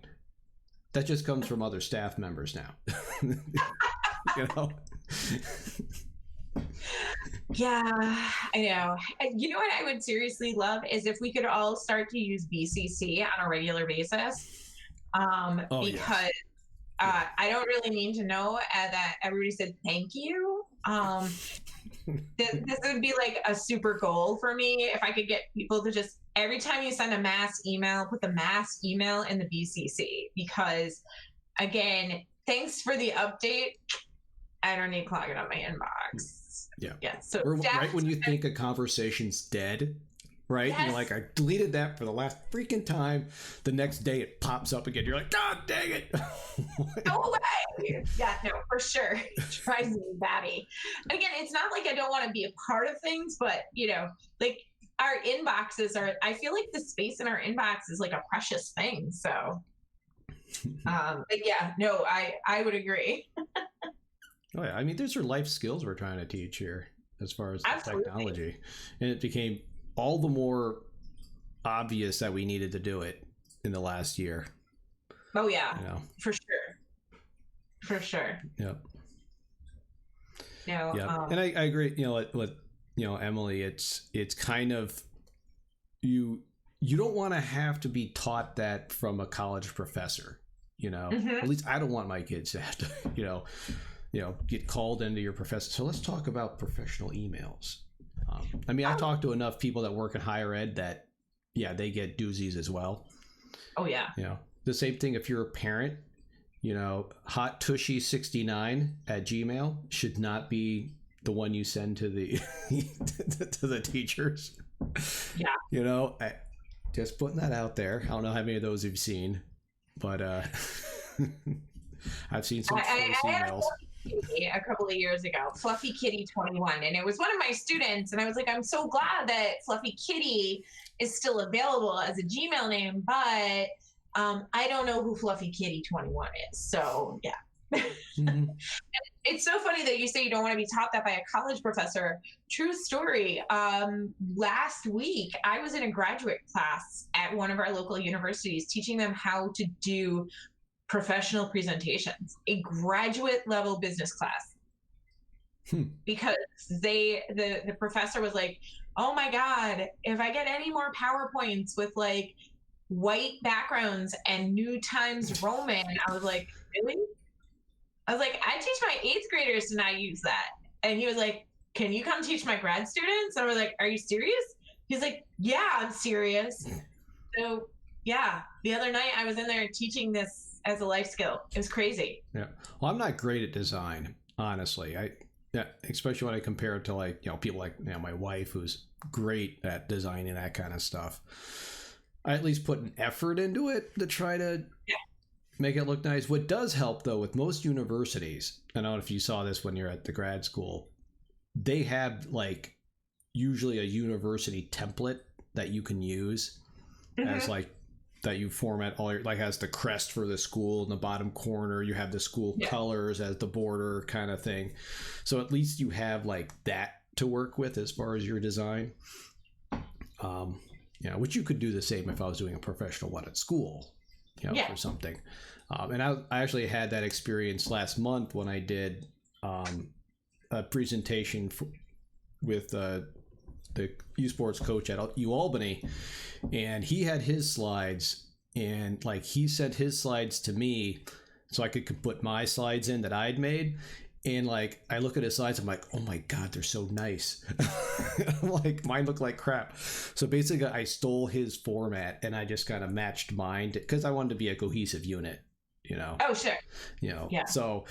That just comes from other staff members now. Yeah, I know. You know what I would seriously love is if we could all start to use BCC on a regular basis. Because I don't really need to know that everybody said thank you. This would be like a super goal for me if I could get people to just, every time you send a mass email, put the mass email in the BCC. Because again, thanks for the update. I don't need clogging up my inbox. Yeah. So or right when you think a conversation's dead, right? Yes. You're like, I deleted that for the last freaking time. The next day it pops up again. You're like, God dang it. Go away. Yeah, no, for sure. It drives me batty. And again, it's not like I don't want to be a part of things, but like our inboxes are, I feel like the space in our inbox is like a precious thing. So but yeah, no, I would agree. Oh yeah, I mean, these are life skills we're trying to teach here as far as technology, and it became all the more obvious that we needed to do it in the last year. Oh yeah, for sure. Yep. No, yeah, and I agree. With Emily, it's kind of you don't want to have to be taught that from a college professor. At least I don't want my kids to have to get called into your professor. So let's talk about professional emails. I talked to enough people that work in higher ed that, they get doozies as well. Oh yeah. The same thing if you're a parent, hottushy69@gmail should not be the one you send to the to the teachers. Yeah. Just putting that out there. I don't know how many of those you've seen, but I've seen some emails. A couple of years ago, Fluffy Kitty 21, and it was one of my students, and I was like, I'm so glad that Fluffy Kitty is still available as a Gmail name, but I don't know who Fluffy Kitty 21 is. So yeah. Mm-hmm. It's so funny that you say you don't want to be taught that by a college professor. True story. Last week I was in a graduate class at one of our local universities teaching them how to do professional presentations, a graduate level business class. Because the professor was like, oh my God, if I get any more PowerPoints with like white backgrounds and New Times Roman, I was like, really? I was like, I teach my eighth graders to not use that. And he was like, can you come teach my grad students? And I was like, are you serious? He's like, yeah, I'm serious. So yeah, the other night I was in there teaching this as a life skill. It was crazy. Yeah. Well, I'm not great at design, honestly. Especially when I compare it to like, people like my wife, who's great at designing that kind of stuff. I at least put an effort into it to try to make it look nice. What does help though with most universities, I don't know if you saw this when you're at the grad school, they have like usually a university template that you can use as like that you format all your, like has the crest for the school in the bottom corner. You have the school colors as the border kind of thing. So at least you have like that to work with as far as your design. Which you could do the same if I was doing a professional one at school, for something. And I actually had that experience last month when I did a presentation with the U Sports coach at UAlbany, and he had his slides, and like he sent his slides to me so I could put my slides in that I'd made, And like, I look at his slides, I'm like, oh my God, they're so nice. Like, mine look like crap. So basically, I stole his format and I just kind of matched mine because I wanted to be a cohesive unit, you know? Oh, sure. You know, Yeah. so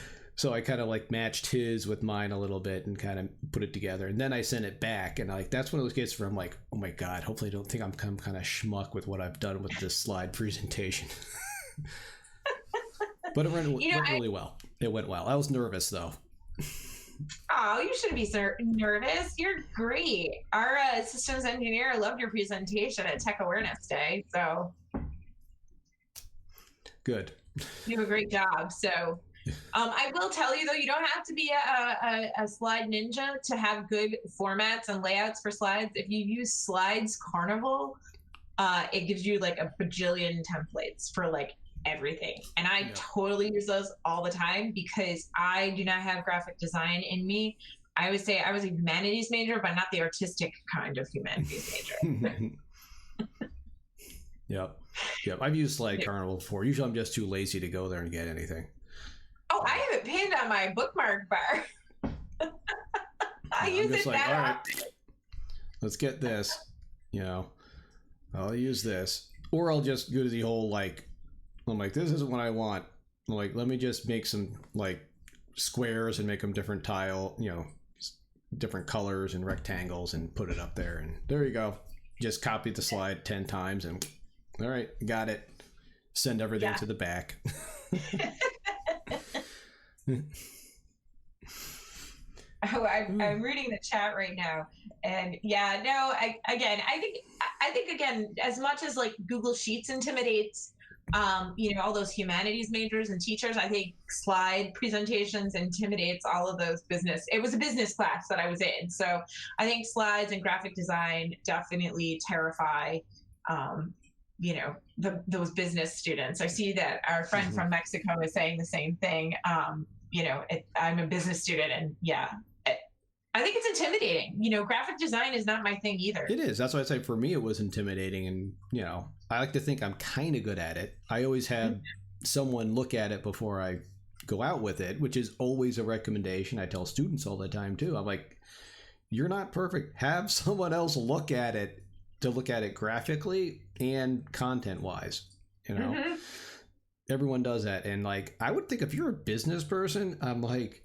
I kind of like matched his with mine a little bit and kind of put it together. And then I sent it back. And like, that's one of those cases where I'm like, oh my God, hopefully I don't think I'm kind of schmuck with what I've done with this slide presentation. But it went really well. It went well. I was nervous though. Oh, you shouldn't be nervous. You're great. Our systems engineer loved your presentation at Tech Awareness Day. So good. You do a great job. So I will tell you though, you don't have to be a slide ninja to have good formats and layouts for slides. If you use Slides Carnival, it gives you like a bajillion templates for like everything. And I totally use those all the time because I do not have graphic design in me. I would say I was a humanities major, but not the artistic kind of humanities major. Yep. I've used Slide Carnival before. Usually I'm just too lazy to go there and get anything. Oh, I have it pinned on my bookmark bar. I use it like, that all right, often. let's get this. You know, I'll use this. Or I'll just go to the whole like, I'm like, this isn't what I want. I'm like, let me just make some like squares and make them different tile, you know, different colors and rectangles and put it up there. And there you go. Just copy the slide 10 times and all right, got it. Send everything to the back. Oh, I'm reading the chat right now, and I think again, as much as like Google Sheets intimidates, all those humanities majors and teachers, I think slide presentations intimidates all of those business. It was a business class that I was in, so I think slides and graphic design definitely terrify, those business students. I see that our friend from Mexico is saying the same thing. I'm a business student, and I think it's intimidating. Graphic design is not my thing either. It is. That's why I say for me it was intimidating, and I like to think I'm kind of good at it. I always have someone look at it before I go out with it, which is always a recommendation. I tell students all the time too. I'm like, you're not perfect. Have someone else look at it to look at it graphically and content wise. Everyone does that, and like I would think if you're a business person, I'm like,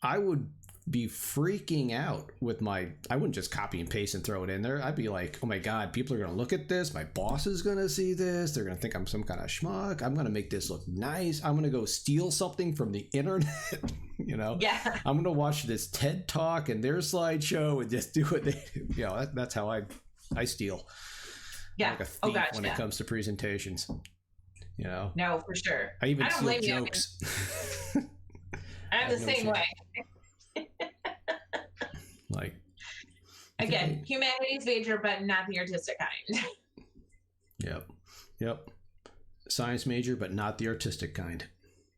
I would be freaking out with I wouldn't just copy and paste and throw it in there. I'd be like, oh my God, people are going to look at this. My boss is going to see this. They're going to think I'm some kind of schmuck. I'm going to make this look nice. I'm going to go steal something from the internet. Yeah. I'm going to watch this TED talk and their slideshow and just do what they do. That's how I steal. Yeah. I'm like a thief when it comes to presentations. No, for sure. I even steal jokes. I'm the same way. Like, again, humanities major, but not the artistic kind. Yep. Science major, but not the artistic kind.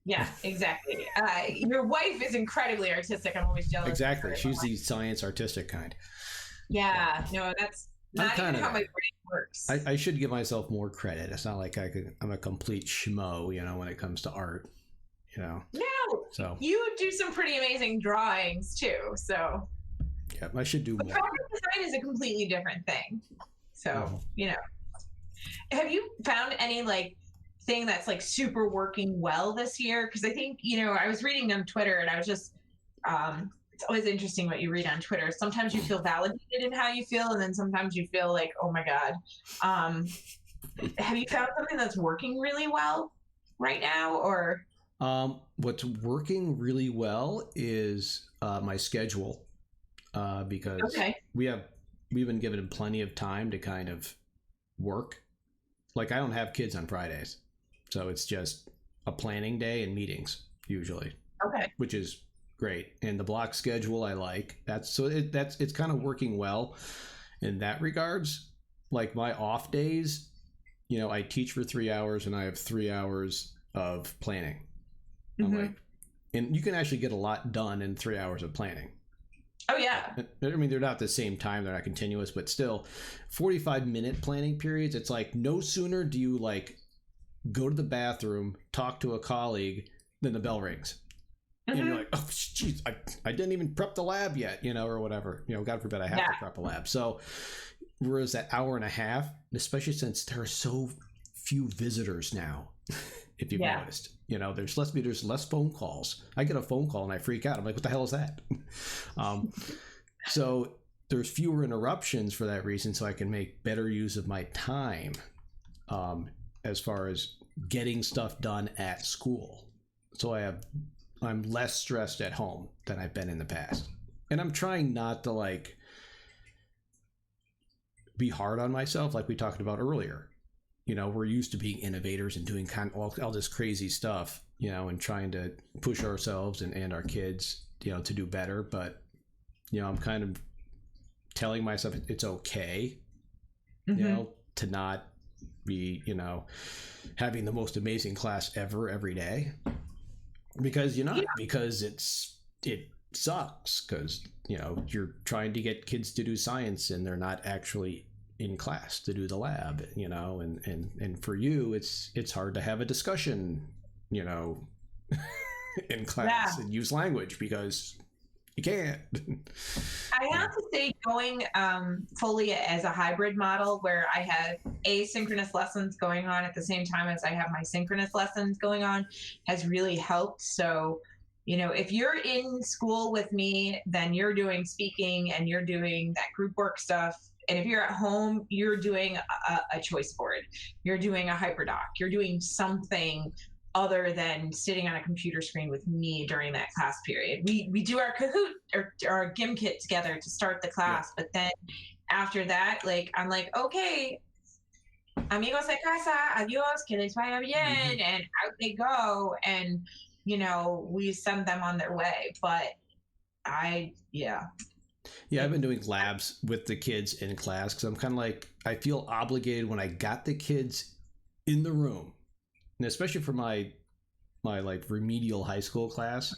Yeah, exactly. Your wife is incredibly artistic. I'm always jealous. Exactly. She's the science artistic kind. Yeah. No, that's not even how my brain works. I should give myself more credit. It's not like I'm a complete schmo, when it comes to art. No. So you do some pretty amazing drawings too. So yeah, I should do more. Graphic design is a completely different thing. So have you found any like thing that's like super working well this year? Because I think I was reading on Twitter, and I was just it's always interesting what you read on Twitter. Sometimes you feel validated in how you feel, and then sometimes you feel like, oh my God. Have you found something that's working really well right now, or? What's working really well is my schedule, because we've been given plenty of time to kind of work. Like I don't have kids on Fridays, so it's just a planning day and meetings usually. Okay. Which is great, and the block schedule I like. It's kind of working well in that regards. Like my off days, I teach for 3 hours and I have 3 hours of planning. I'm like, and you can actually get a lot done in 3 hours of planning. Oh yeah. I mean, they're not the same time, they're not continuous, but still 45-minute planning periods. It's like no sooner do you like go to the bathroom, talk to a colleague, than the bell rings. And you're like, oh, geez, I didn't even prep the lab yet, or whatever. God forbid I have to prep a lab. So whereas that hour and a half, especially since there are so few visitors now, if you've noticed, there's less phone calls. I get a phone call and I freak out. I'm like, what the hell is that? So there's fewer interruptions for that reason, so I can make better use of my time as far as getting stuff done at school. So I'm less stressed at home than I've been in the past. And I'm trying not to be hard on myself like we talked about earlier. We're used to being innovators and doing kind of all this crazy stuff, and trying to push ourselves and our kids, to do better. But, I'm kind of telling myself it's okay, to not be, having the most amazing class ever every day. Because because it sucks because, you're trying to get kids to do science and they're not actually in class to do the lab, and for you, it's hard to have a discussion, in class and use language because you can't. I have to say, going fully as a hybrid model where I have asynchronous lessons going on at the same time as I have my synchronous lessons going on has really helped. So, if you're in school with me, then you're doing speaking and you're doing that group work stuff. And if you're at home, you're doing a choice board, you're doing a hyperdoc, you're doing something other than sitting on a computer screen with me during that class period. We do our Kahoot or our Gimkit together to start the class, but then after that, I'm like, okay, amigos de casa, adios, que les vaya bien, and out they go, and we send them on their way. But I've been doing labs with the kids in class because I'm kind of I feel obligated when I got the kids in the room. And especially for my remedial high school class,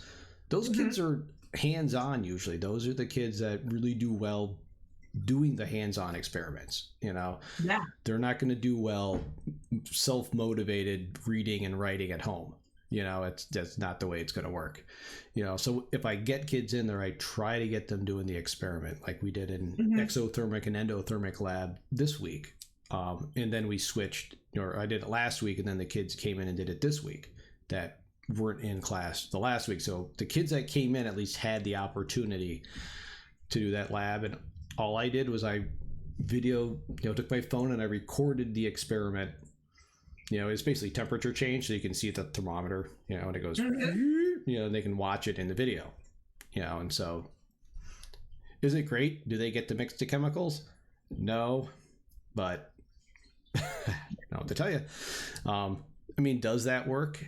those kids are hands-on usually. Those are the kids that really do well doing the hands-on experiments, They're not going to do well self-motivated reading and writing at home. That's not the way it's going to work. So if I get kids in there, I try to get them doing the experiment like we did in exothermic and endothermic lab this week. And then we switched, or I did it last week, and then the kids came in and did it this week that weren't in class the last week. So the kids that came in at least had the opportunity to do that lab. And all I did was I took my phone and I recorded the experiment. It's basically temperature change, so you can see the thermometer, and it goes, they can watch it in the video, and so is it great? Do they get to mix the chemicals? No, but I don't know what to tell you. Does that work?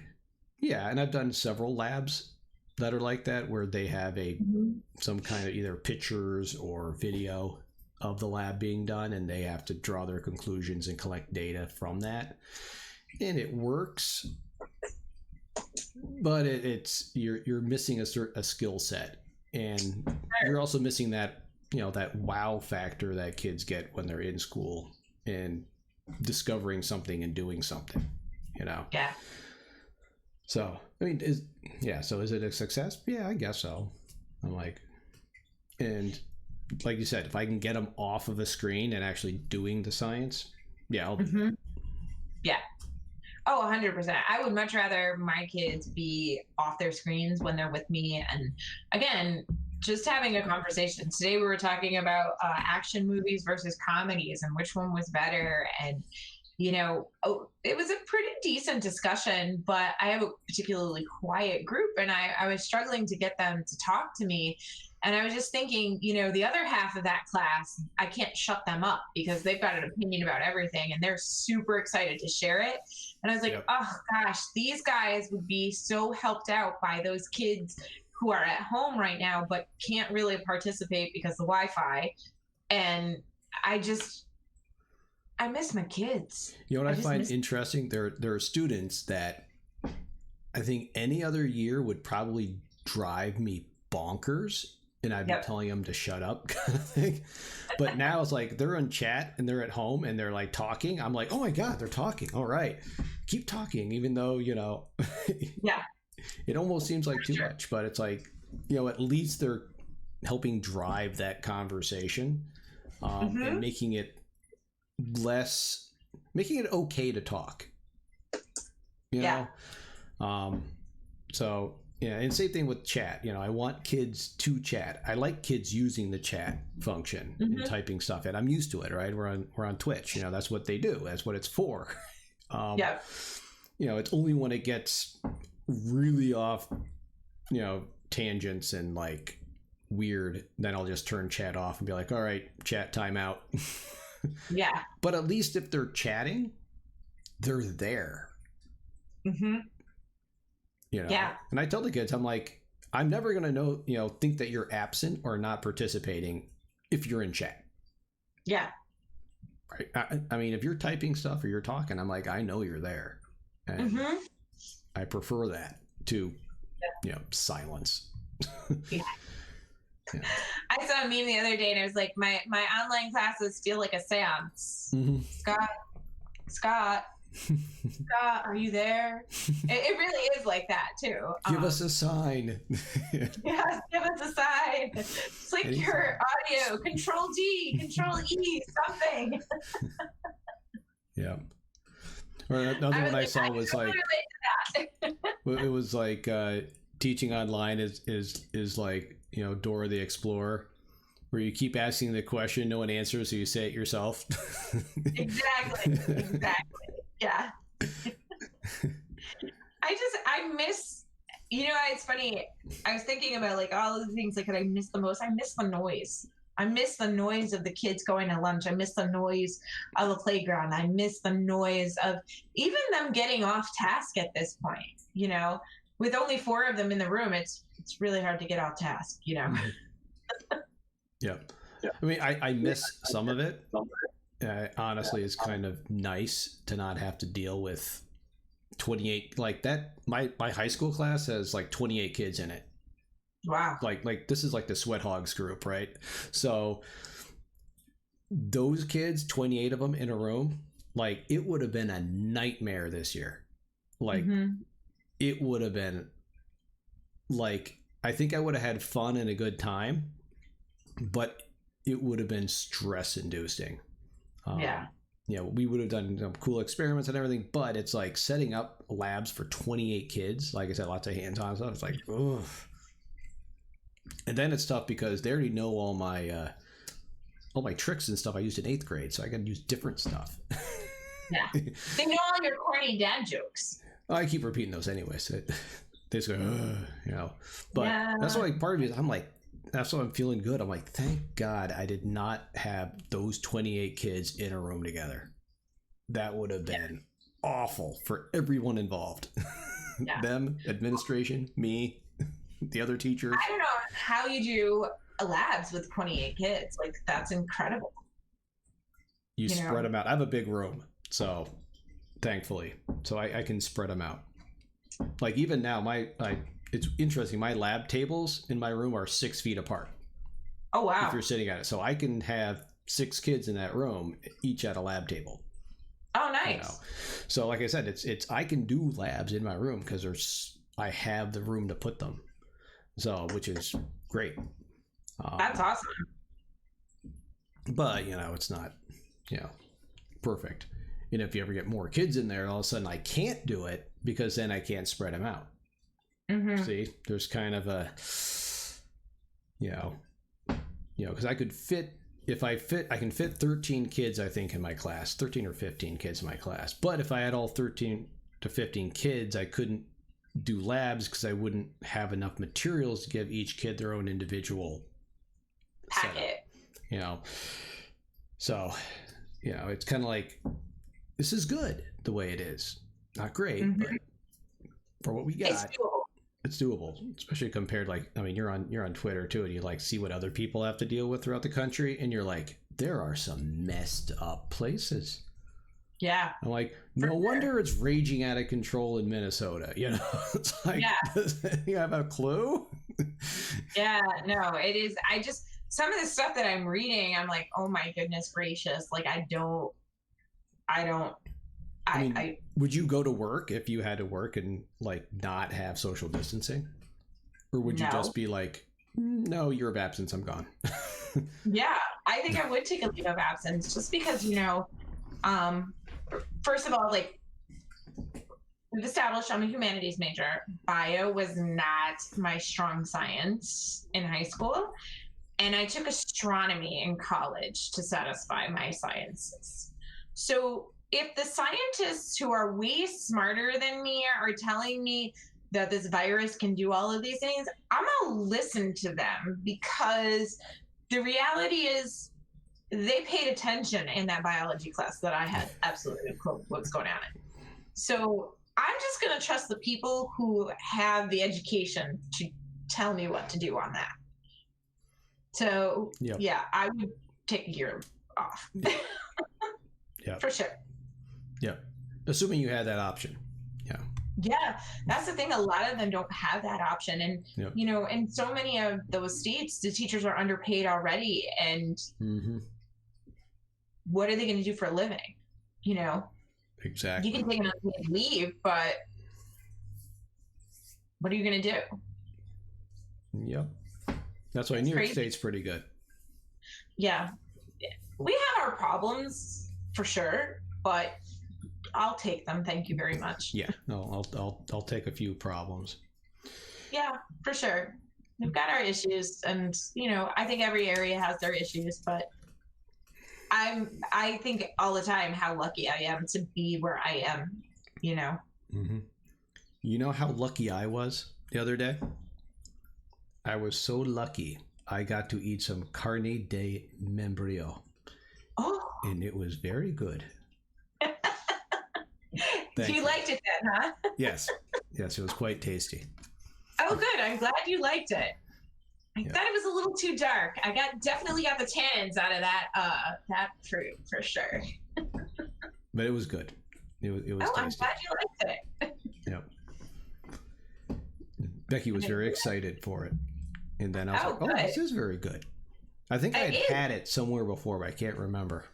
Yeah, and I've done several labs that are like that where they have some kind of either pictures or video of the lab being done, and they have to draw their conclusions and collect data from that. And it works, but you're missing a skill set, and you're also missing that that wow factor that kids get when they're in school and discovering something and doing something, Yeah. So is it a success? Yeah, I guess so. And like you said, if I can get them off of a screen and actually doing the science, I'll do that. Yeah. Oh, 100%. I would much rather my kids be off their screens when they're with me. And again, just having a conversation. Today we were talking about action movies versus comedies and which one was better. And, it was a pretty decent discussion, but I have a particularly quiet group and I was struggling to get them to talk to me. And I was just thinking, the other half of that class, I can't shut them up because they've got an opinion about everything and they're super excited to share it. And I was like, oh gosh, these guys would be so helped out by those kids who are at home right now, but can't really participate because of the Wi-Fi. And I miss my kids. What I find interesting, there are students that I think any other year would probably drive me bonkers, and I'd be telling them to shut up kind of thing. But now it's they're in chat and they're at home and they're talking. I'm like, oh my God, they're talking. All right, keep talking, even though, It almost seems like too much, but it's like, at least they're helping drive that conversation, and making it okay to talk. You know? So yeah, and same thing with chat. I want kids to chat. I like kids using the chat function and typing stuff in. I'm used to it, right? We're on Twitch. That's what they do. That's what it's for. It's only when it gets really off, tangents and like weird, then I'll just turn chat off and be like, all right, chat timeout. Yeah. But at least if they're chatting, they're there. Yeah. And I tell the kids, I'm like, I'm never going to think that you're absent or not participating if you're in chat. Yeah. Right. I mean, if you're typing stuff or you're talking, I'm like, I know you're there. And I prefer that to, silence. Yeah. I saw a meme the other day and it was like, my online classes feel like a seance. Scott, are you there? It really is like that too. Give us a sign. Yes, give us a sign. Click your audio. Control D, Control E, something. Yeah. Or another one I saw was like, it was like teaching online is like, Dora the Explorer, where you keep asking the question, no one answers, so you say it yourself. Exactly. Yeah. I miss, it's funny. I was thinking about like all of the things that I miss the most. I miss the noise. I miss the noise of the kids going to lunch. I miss the noise of the playground. I miss the noise of even them getting off task at this point, with only 4 of them in the room, it's really hard to get off task, Yeah. I mean, I miss some of it. Honestly, it's kind of nice to not have to deal with 28 like that. My high school class has like 28 kids in it. Wow. Like this is like the Sweat Hogs group, right? So those kids, 28 of them in a room, like it would have been a nightmare this year. Like it would have been like, I think I would have had fun and a good time, but it would have been stress inducing. We would have done cool experiments and everything, but it's like setting up labs for 28 kids. Like I said, lots of hands-on stuff. It's like, ugh. And then it's tough because they already know all my tricks and stuff I used in 8th grade, so I got to use different stuff. Yeah, they know all your corny dad jokes. I keep repeating those anyways. They just go, But that's why part of me is, I'm like, that's why I'm feeling good. I'm like, thank God I did not have those 28 kids in a room together. That would have been awful for everyone involved. Yeah. Them, administration, me, the other teachers. I don't know how you do labs with 28 kids. Like, that's incredible. You spread them out. I have a big room, so thankfully. So I can spread them out. Like even now, it's interesting. My lab tables in my room are 6 feet apart. Oh, wow. If you're sitting at it. So I can have 6 kids in that room, each at a lab table. Oh, nice. So like I said, it's I can do labs in my room because I have the room to put them. So, which is great. That's awesome. But, it's not, perfect. And if you ever get more kids in there, all of a sudden I can't do it because then I can't spread them out. See, there's kind of a, because I could fit, I can fit 13 kids, I think, in my class, 13 or 15 kids in my class. But if I had all 13 to 15 kids, I couldn't do labs because I wouldn't have enough materials to give each kid their own individual packet. So, it's kind of like, this is good the way it is. Not great, but for what we got, it's doable, especially compared, you're on Twitter too, and you see what other people have to deal with throughout the country, and you're like, there are some messed up places. Yeah. I'm like, no wonder it's raging out of control in Minnesota. It's like, does you have a clue? Yeah, no, it is. Some of the stuff that I'm reading, I'm like, oh my goodness gracious. Like, I don't I mean, would you go to work if you had to work and like not have social distancing? Or would you just be like, no, you're of absence, I'm gone? Yeah, I think I would take a leave of absence just because, first of all, like, we've established I'm a humanities major. Bio was not my strong science in high school. And I took astronomy in college to satisfy my sciences. So if the scientists who are way smarter than me are telling me that this virus can do all of these things, I'm going to listen to them, because the reality is they paid attention in that biology class that I had absolutely no clue what's going on in. So I'm just going to trust the people who have the education to tell me what to do on that. So, yeah, I would take a year off. Yeah. For sure. Yeah. Assuming you had that option. Yeah. Yeah. That's the thing. A lot of them don't have that option. And, in so many of those states, the teachers are underpaid already. And what are they going to do for a living? Exactly. You can take an unpaid leave, but what are you going to do? Yep. That's why New York State's pretty good. Yeah. We have our problems for sure, but I'll take them. Thank you very much. Yeah. No, I'll take a few problems. Yeah, for sure. We've got our issues, and I think every area has their issues, but I think all the time how lucky I am to be where I am, Mm-hmm. You know how lucky I was the other day? I was so lucky I got to eat some carne de membrillo. Oh. And it was very good. You liked it then, huh? Yes, it was quite tasty. Oh, good. I'm glad you liked it. I thought it was a little too dark. I definitely got the tannins out of that fruit for sure. But it was good. It was tasty. I'm glad you liked it. Yep. Becky was very excited for it. And then I was like, this is very good. I think I'd had it somewhere before, but I can't remember.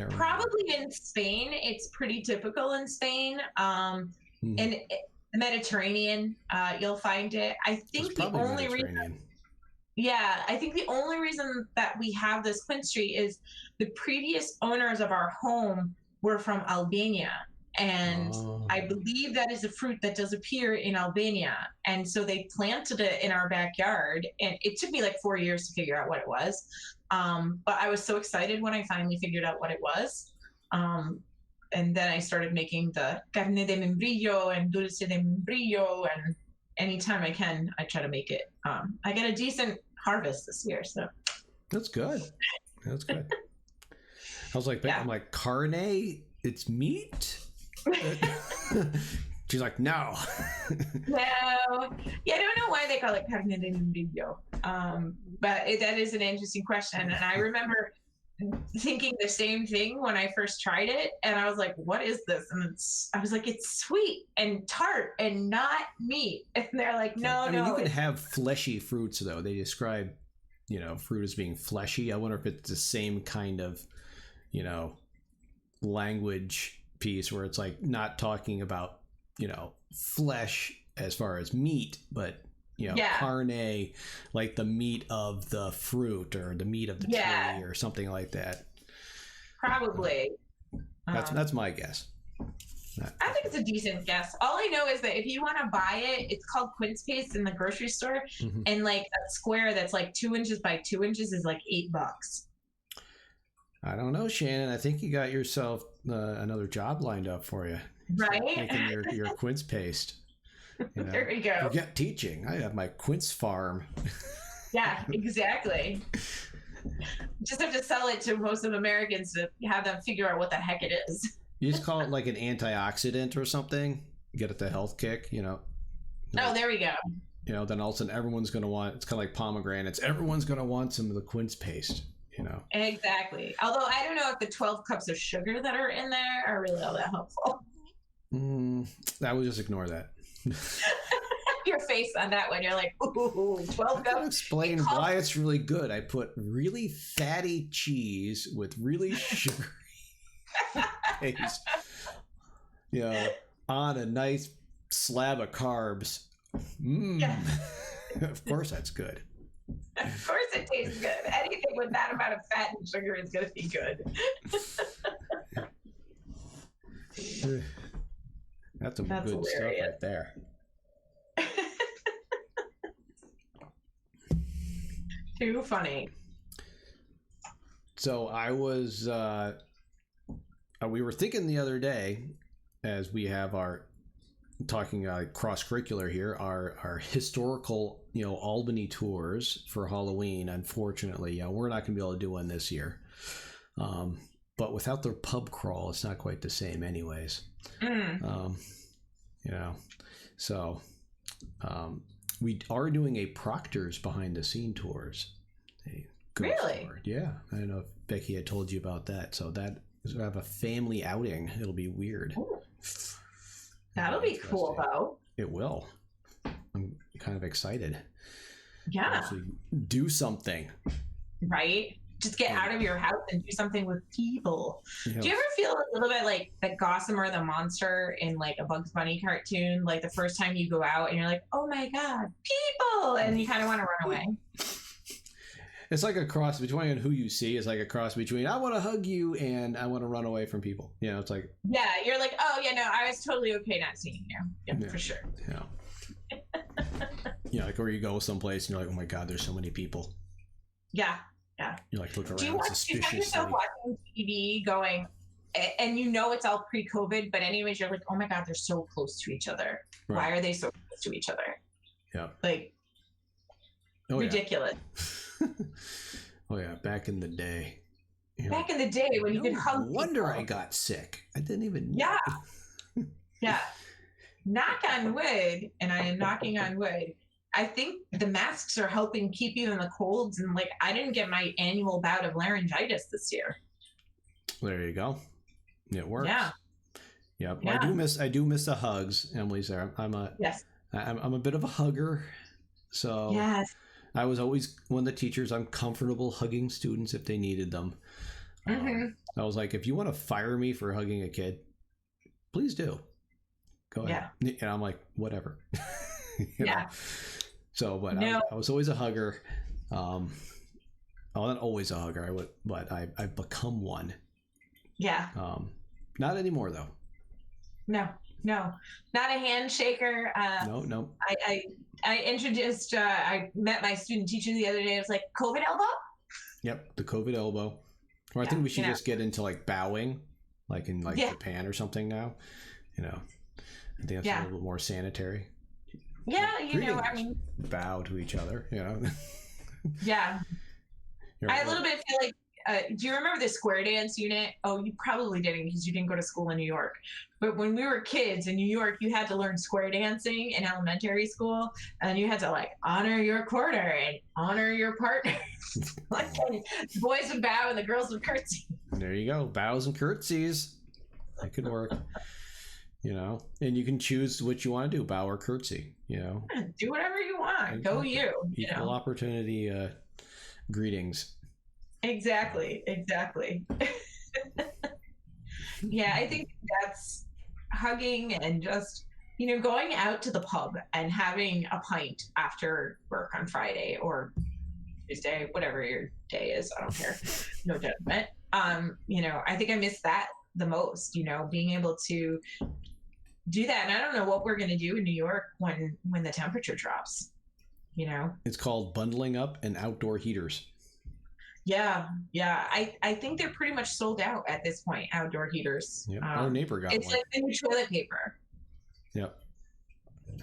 Probably in Spain. It's pretty typical in Spain. In the Mediterranean, you'll find it. I think the only reason... Yeah, I think the only reason that we have this quince tree is the previous owners of our home were from Albania. And I believe that is a fruit that does appear in Albania. And so they planted it in our backyard. And it took me like 4 years to figure out what it was. But I was so excited when I finally figured out what it was. And then I started making the carne de membrillo and dulce de membrillo. And anytime I can, I try to make it. I get a decent harvest this year. So that's good. That's good. I was like, I'm like, carne, it's meat? She's like, no. No. Yeah, I don't know why they call it carne de membrillo. But that is an interesting question. And I remember thinking the same thing when I first tried it. And I was like, what is this? And I was like, it's sweet and tart and not meat. And they're like, no. I mean, you can have fleshy fruits, though. They describe, fruit as being fleshy. I wonder if it's the same kind of, language piece where it's like not talking about flesh as far as meat, but carne, like the meat of the fruit or the meat of the tree or something like that. Probably. That's my guess. I think it's a decent guess. All I know is that if you want to buy it, it's called quince paste in the grocery store, and like a square that's like 2 inches by 2 inches is like $8. I don't know, Shannon. I think you got yourself another job lined up for you. Right? Making your quince paste. There we go. Forget teaching. I have my quince farm. Yeah, exactly. Just have to sell it to most of Americans to have them figure out what the heck it is. You just call it like an antioxidant or something. Get it the health kick, Oh, there we go. Then all of a sudden everyone's going to want, it's kind of like pomegranates. Everyone's going to want some of the quince paste. Exactly. Although I don't know if the 12 cups of sugar that are in there are really all that helpful. I would just ignore that. Your face on that one, you're like, ooh, 12 cups. Explain why it's really good. I put really fatty cheese with really sugary paste you know, on a nice slab of carbs. Yeah. Of course that's good. Of course it tastes good. Anything with that amount of fat and sugar is going to be good. That's some good hilarious. stuff right there. Too funny. So I was, we were thinking the other day, as we have our talking cross curricular here, our historical, Albany tours for Halloween. Unfortunately, we're not going to be able to do one this year. But without the pub crawl, it's not quite the same, anyways. So we are doing a Proctor's behind the scene tours. Really? Tour. Yeah, I don't know if Becky had told you about that. So that is have a family outing. It'll be weird. Ooh. That'll be cool, though. It will. I'm kind of excited. Yeah. Actually do something. Right? Just get out of your house and do something with people. Yeah. Do you ever feel a little bit like the Gossamer the monster in like a Bugs Bunny cartoon? Like the first time you go out and you're like, oh my God, people! And you kind of want to run away. It's like a cross between who you see. It's like a cross between I want to hug you and I want to run away from people. It's like... Yeah, you're like, oh, yeah, no, I was totally okay not seeing you. Yeah, for sure. Yeah. Like where you go someplace and you're like, oh my God, there's so many people. Yeah, yeah. You like look around do you find yourself watching TV going, and it's all pre-COVID, but anyways, you're like, oh my God, they're so close to each other. Right. Why are they so close to each other? Yeah. Like, ridiculous. Oh yeah, back in the day. Back in the day when you could hug. No wonder I got sick. I didn't even know. Yeah. Yeah. Knock on wood, and I am knocking on wood. I think the masks are helping keep you in the colds, and like I didn't get my annual bout of laryngitis this year. There you go. It works. Yeah. Yep. Yeah. I do miss the hugs. Emily's there. I'm a bit of a hugger. So yes. I was always one of the teachers. I'm comfortable hugging students if they needed them. I was like, if you want to fire me for hugging a kid, please do. Go ahead. Yeah. And I'm like, whatever. Yeah. So, but I was always a hugger. Not always a hugger. But I've become one. Yeah. Not anymore though. No, not a handshaker. No. I introduced. I met my student teacher the other day. I was like, COVID elbow. Yep, the COVID elbow. Or I think we should just get into like bowing, like in Japan or something now. I think that's a little bit more sanitary. Yeah, I mean, bow to each other. Yeah. I a little bit feel like. Do you remember the square dance unit? Oh, you probably didn't because you didn't go to school in New York. But when we were kids in New York, you had to learn square dancing in elementary school, and you had to like honor your quarter and honor your partner. Like the boys would bow and the girls would curtsy. There you go, bows and curtsies. That could work. And you can choose what you want to do, bow or curtsy. Do whatever you want. Go you. Equal opportunity greetings. Exactly. Yeah, I think that's hugging and just, going out to the pub and having a pint after work on Friday or Tuesday, whatever your day is. I don't care. No judgment. I think I miss that the most, being able to do that. And I don't know what we're going to do in New York when the temperature drops, It's called bundling up and outdoor heaters. Yeah. I think they're pretty much sold out at this point, outdoor heaters. Yep. Our neighbor got one. It's like the new toilet paper. Yep.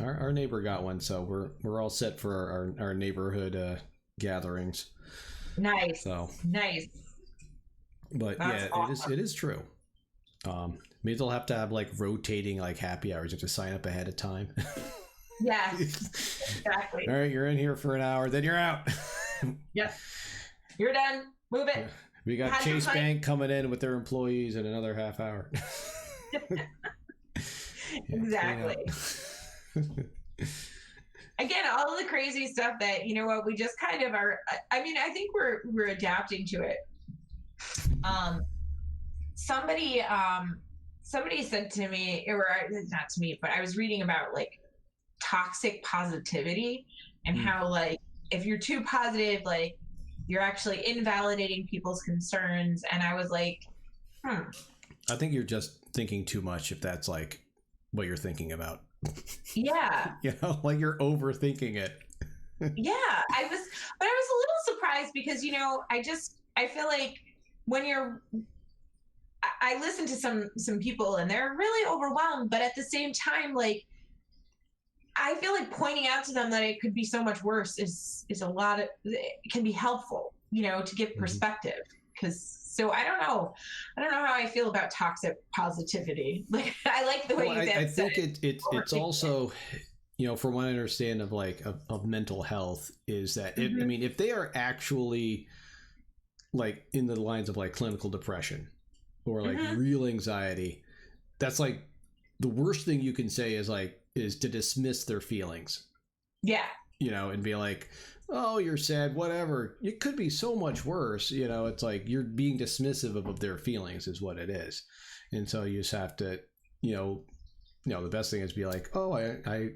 Our neighbor got one, so we're all set for our neighborhood gatherings. Nice. So nice. But that's awesome. It is true. Maybe they'll have to have like rotating like happy hours. You have to sign up ahead of time. Yeah. Exactly. All right, you're in here for an hour, then you're out. Yep. You're done. Move it. We got Chase Bank coming in with their employees in another half hour. Exactly. Again, all of the crazy stuff that, we just kind of are. I mean, I think we're adapting to it. Somebody somebody said to me, or not to me, but I was reading about like toxic positivity and Mm. how like if you're too positive, like you're actually invalidating people's concerns. And I was like, I think you're just thinking too much if that's like what you're thinking about. yeah, You know, like you're overthinking it. yeah. But I was a little surprised because, I feel like when I listen to some people and they're really overwhelmed, but at the same time, like, I feel like pointing out to them that it could be so much worse is a lot of, it can be helpful, to give Mm-hmm. perspective. So I don't know how I feel about toxic positivity. Like, I like the way Well, you I said think it's also, from what I understand of like of mental health is that I mean, if they are actually like in the lines of like clinical depression or like real anxiety, that's like the worst thing you can say is to dismiss their feelings. Yeah. And be like, oh, you're sad, whatever. It could be so much worse. It's like you're being dismissive of their feelings is what it is. And so you just have to, the best thing is be like, oh, I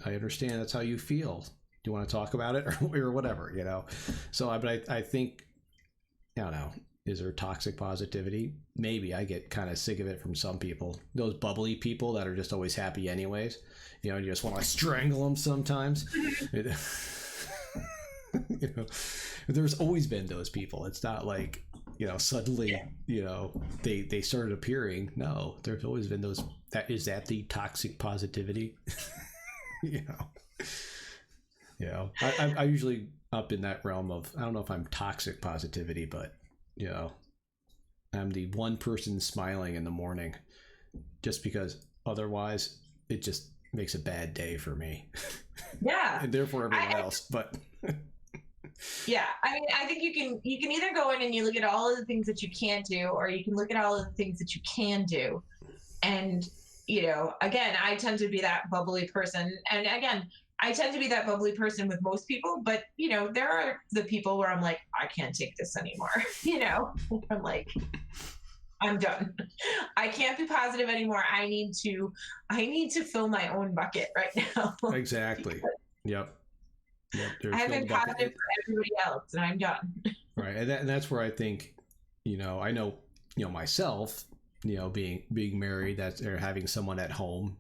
understand that's how you feel. Do you want to talk about it or whatever, So I think, I don't know, is there toxic positivity? Maybe. I get kind of sick of it from some people. Those bubbly people that are just always happy anyways. You just want to strangle them sometimes. There's always been those people. It's not like, suddenly, they started appearing. No, there's always been those. Is that the toxic positivity? I usually up in that realm of, I don't know if I'm toxic positivity, but I'm the one person smiling in the morning just because otherwise it just makes a bad day for me. Yeah. And therefore everyone else, but yeah, I mean, I think you can either go in and you look at all of the things that you can't do, or you can look at all of the things that you can do. And again, I tend to be that bubbly person, and again, I tend to be that bubbly person with most people, but there are the people where I'm like, I can't take this anymore. I'm like, I'm done. I can't be positive anymore. I need to fill my own bucket right now. Exactly. Yep. I've been positive for everybody else, and I'm done. Right, and that's where I think, I know, myself, being married, or having someone at home,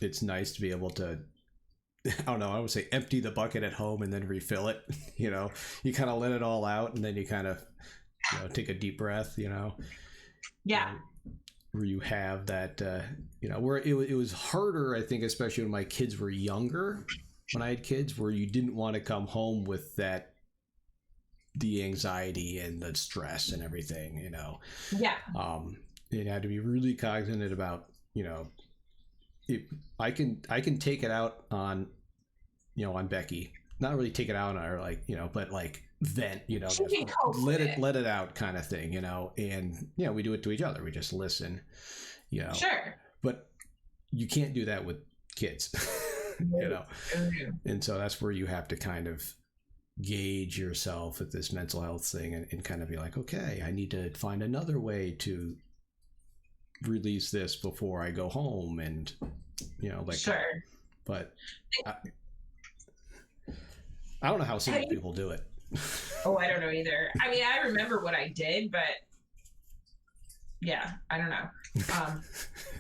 it's nice to be able to, I don't know, I would say empty the bucket at home and then refill it. You kind of let it all out, and then you kind of, take a deep breath. Yeah. Where you have that, where it was harder, I think, especially when my kids were younger. When I had kids, where you didn't want to come home with the anxiety and the stress and everything, Yeah. You had to be really cognizant about, I can take it out on, on Becky. Not really take it out on her, like, but like vent, let it out kind of thing, and we do it to each other. We just listen, Sure. But you can't do that with kids. And so that's where you have to kind of gauge yourself at this mental health thing and kind of be like, okay, I need to find another way to release this before I go home, and like sure. But I don't know how single people do it. Oh, I don't know either. I mean, I remember what I did, but yeah, I don't know.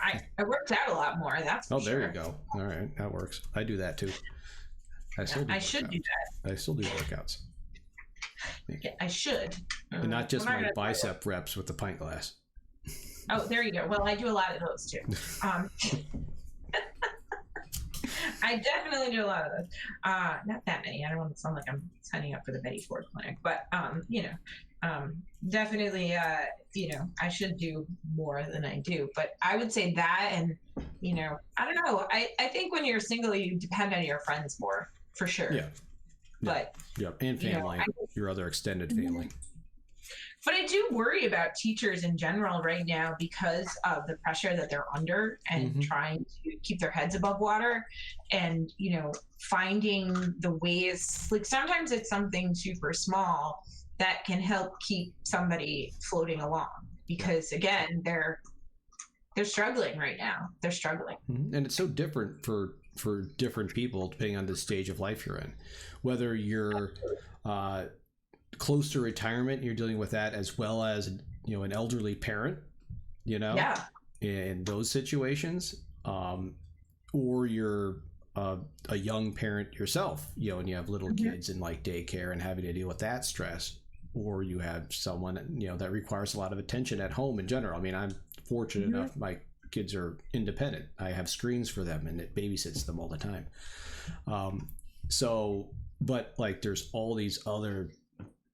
I worked out a lot more. That's for there sure. you go. All right, that works. I do that too. I should do that. I still do workouts. Yeah, I should. And not just my bicep reps with the pint glass. Oh, there you go. Well, I do a lot of those too. I definitely do a lot of those. Not that many. I don't want to sound like I'm signing up for the Betty Ford clinic, but definitely, I should do more than I do. But I would say that, and I don't know. I think when you're single, you depend on your friends more, for sure. Yeah. But and family, your other extended family. But I do worry about teachers in general right now because of the pressure that they're under and trying to keep their heads above water, and finding the ways. Like, sometimes it's something super small that can help keep somebody floating along, because again, they're they're struggling right now. They're struggling. And it's so different for different people depending on the stage of life you're in. Whether you're close to retirement, you're dealing with that, as well as an elderly parent, Yeah. in those situations, or you're a young parent yourself, and you have little kids in like daycare and having to deal with that stress, or you have someone that requires a lot of attention at home in general. I mean, I'm fortunate enough, my kids are independent. I have screens for them and it babysits them all the time. But like there's all these other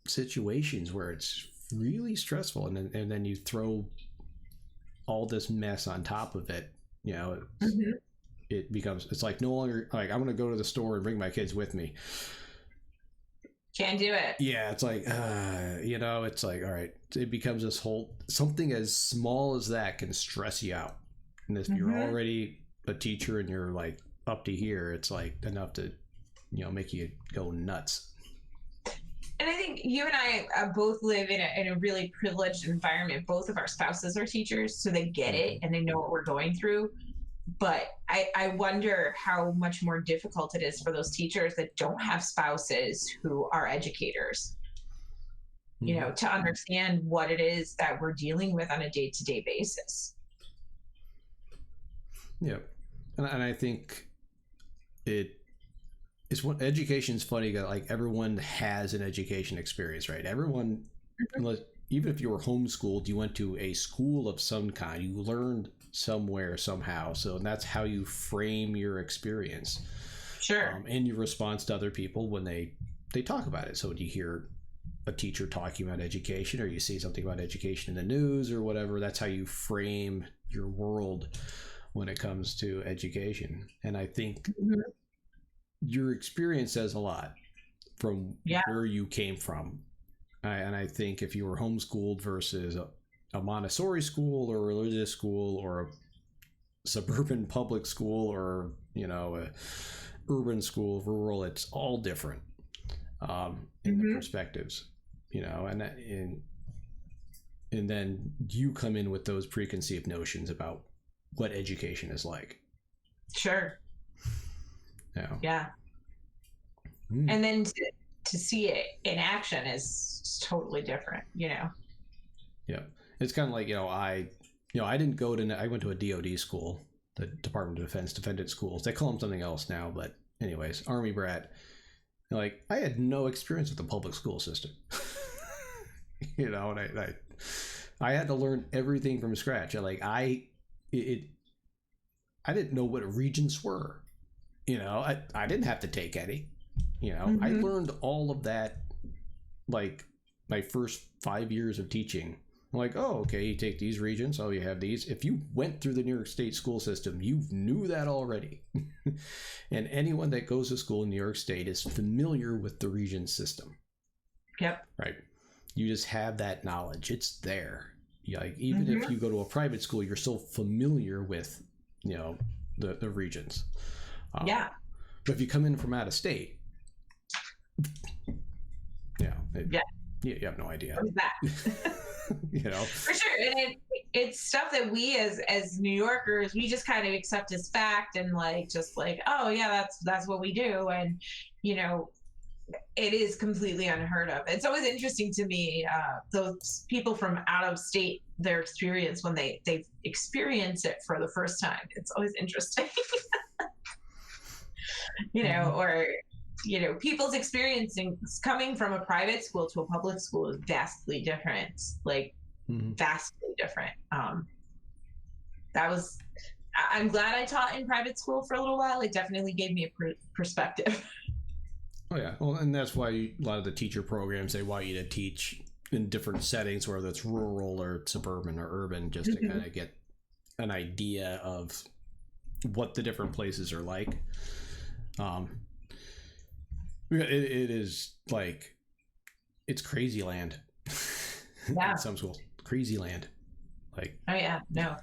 situations where it's really stressful, and then you throw all this mess on top of it. It becomes, it's like no longer like I'm going to go to the store and bring my kids with me. Can't do it. Yeah, it's like, it's like, all right, it becomes this whole, something as small as that can stress you out. And if you're already a teacher and you're like up to here, it's like enough to, make you go nuts. And I think you and I both live in a really privileged environment. Both of our spouses are teachers, so they get it and they know what we're going through. But I wonder how much more difficult it is for those teachers that don't have spouses who are educators, to understand what it is that we're dealing with on a day-to-day basis. Yeah. And I think it's what education's funny. Like everyone has an education experience, right? Everyone, even if you were homeschooled, you went to a school of some kind, you learned somewhere somehow, so that's how you frame your experience. Sure. And your response to other people when they talk about it. So when you hear a teacher talking about education, or you see something about education in the news or whatever, that's how you frame your world when it comes to education. And I think your experience says a lot from where you came from. And I think if you were homeschooled versus a Montessori school or a religious school or a suburban public school or a urban school, rural, it's all different in the perspectives, and then you come in with those preconceived notions about what education is like. Sure. Yeah. And then to see it in action is totally different, Yeah. It's kind of like, I didn't go to, I went to a DOD school, the Department of Defense Defendant Schools. They call them something else now, but anyways, Army brat. Like, I had no experience with the public school system. And I had to learn everything from scratch. I didn't know what regents were. I didn't have to take any. I learned all of that, like, my first 5 years of teaching. I'm like, oh, okay, you take these regents. Oh, you have these. If you went through the New York State school system, you knew that already. And anyone that goes to school in New York State is familiar with the regent system. Yep. Right. You just have that knowledge. It's there. Like, even if you go to a private school, you're still familiar with, the regents. Yeah. But if you come in from out of state, you have no idea. What is that? For sure. And it's stuff that we as New Yorkers, we just kind of accept as fact and oh yeah, that's what we do. And it is completely unheard of. It's always interesting to me, those people from out of state, their experience when they experience it for the first time. It's always interesting. Or people's experiencing coming from a private school to a public school is vastly different, vastly different. I'm glad I taught in private school for a little while. It definitely gave me a perspective. Oh yeah. Well, and that's why a lot of the teacher programs, they want you to teach in different settings, whether it's rural or suburban or urban, just to kind of get an idea of what the different places are like. It is like, it's crazy land. Yeah. In some schools, crazy land. Like, oh yeah, no.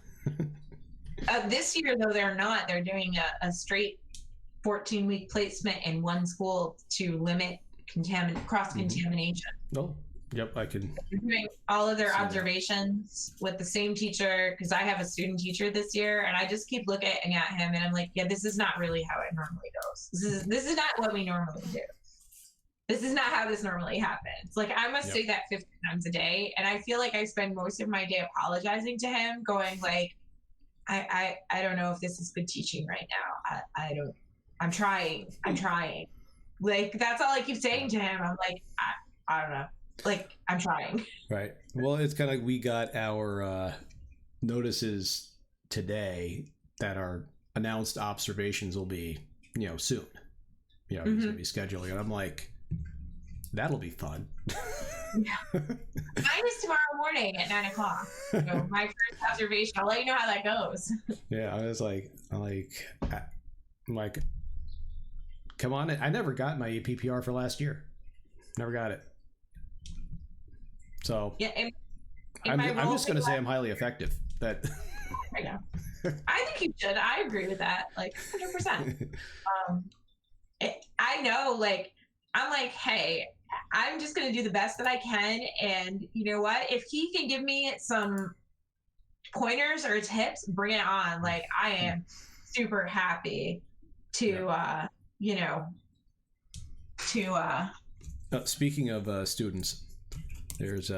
This year though, they're doing a straight 14-week placement in one school to limit cross contamination. Oh, Yep, I can. Doing all of their See that. observations with the same teacher, because I have a student teacher this year, and I just keep looking at him, and I'm like, yeah, this is not really how it normally goes. This is not what we normally do. This is not how this normally happens. Like, I must say that 50 times a day, and I feel like I spend most of my day apologizing to him, going like, I don't know if this is good teaching right now. I'm trying. Like, that's all I keep saying to him. I'm like, I don't know. Like, I'm trying. Right. Well, it's kind of like we got our notices today that our announced observations will be, soon. He's going to be scheduling. And I'm like, that'll be fun. Yeah. Mine is tomorrow morning at 9:00. So my first observation. I'll let you know how that goes. Yeah, I'm like, come on. I never got my PPR for last year. Never got it. So yeah, I'm just going to say I'm highly effective. That I know. I think you should. I agree with that. Like 100%. I know. Like, I'm like, hey, I'm just going to do the best that I can. And you know what? If he can give me some pointers or tips, bring it on. Like, I am super happy to, speaking of students, there's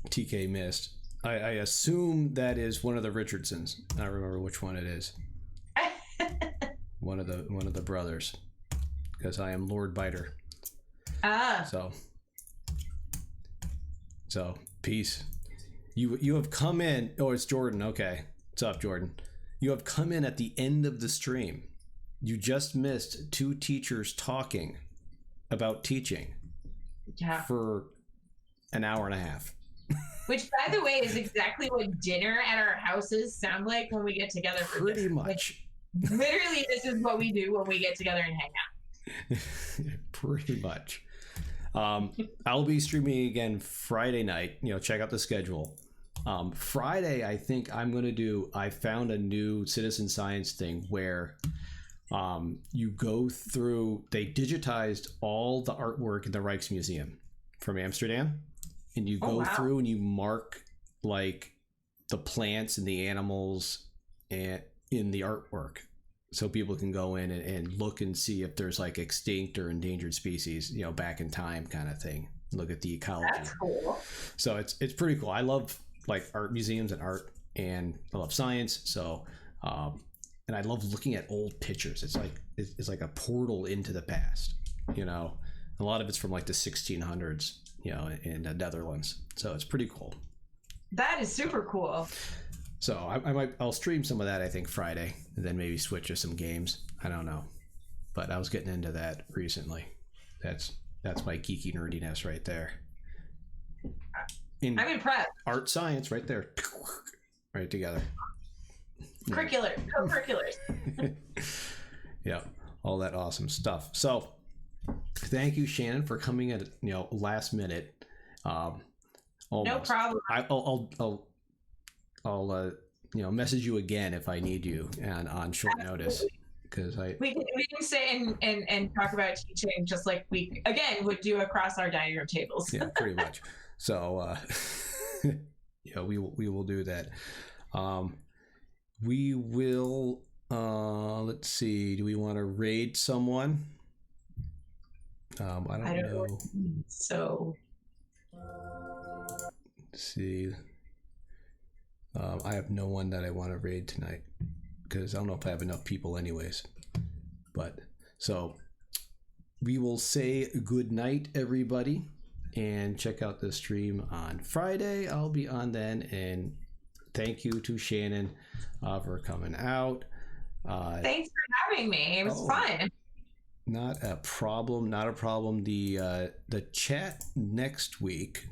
TK missed. I assume that is one of the Richardsons. I don't remember which one it is. one of the brothers, because I am Lord Biter. So peace. You have come in. Oh, it's Jordan. Okay, what's up, Jordan? You have come in at the end of the stream. You just missed two teachers talking about teaching for an hour and a half. Which, by the way, is exactly what dinner at our houses sound like when we get together for Pretty dinner. much. Like, literally, this is what we do when we get together and hang out. Pretty much. I'll be streaming again Friday night. Check out the schedule. Friday, I think I found a new citizen science thing where you go through, they digitized all the artwork in the Rijksmuseum from Amsterdam, and you go through and you mark like the plants and the animals and in the artwork, so people can go in and look and see if there's like extinct or endangered species, back in time kind of thing. Look at the ecology. That's cool. So it's pretty cool. I love like art museums and art, and I love science. So and I love looking at old pictures. It's like a portal into the past. A lot of it's from like the 1600s, in the Netherlands. So it's pretty cool. That is super cool. So I'll stream some of that, I think, Friday, and then maybe switch to some games. I don't know, but I was getting into that recently. That's my geeky nerdiness right there. I'm impressed. Art science right there, right together. Co-curriculars. Yeah, all that awesome stuff. So thank you, Shannon, for coming at last minute. No problem. I'll message you again if I need you and on short notice, because we can stay and talk about teaching just like we again would do across our dining room tables. Yeah, pretty much. So we will do that. We will let's see, do we want to raid someone? I don't know. So let's see. I have no one that I want to raid tonight, because I don't know if I have enough people anyways. But so we will say good night, everybody, and check out the stream on Friday. I'll be on then, and thank you to Shannon for coming out. Thanks for having me. It was fun. Not a problem. The chat next week.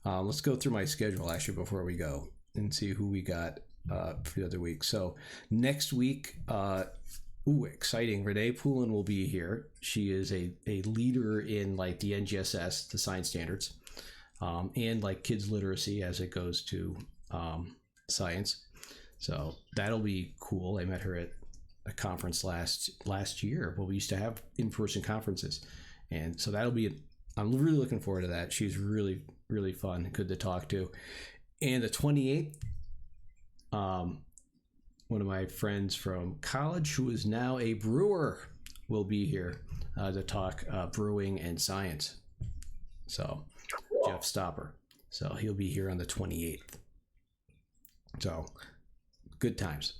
Let's go through my schedule actually before we go and see who we got for the other week. So next week, exciting. Renee Poulin will be here. She is a leader in like the NGSS, the science standards, and like kids literacy as it goes to science. So that'll be cool. I met her at a conference last year. Well, we used to have in-person conferences, and so that'll be I'm really looking forward to that. She's really, really fun, good to talk to. And the 28th, one of my friends from college who is now a brewer will be here to talk brewing and science. So Jeff Stopper. So he'll be here on the 28th. So good times.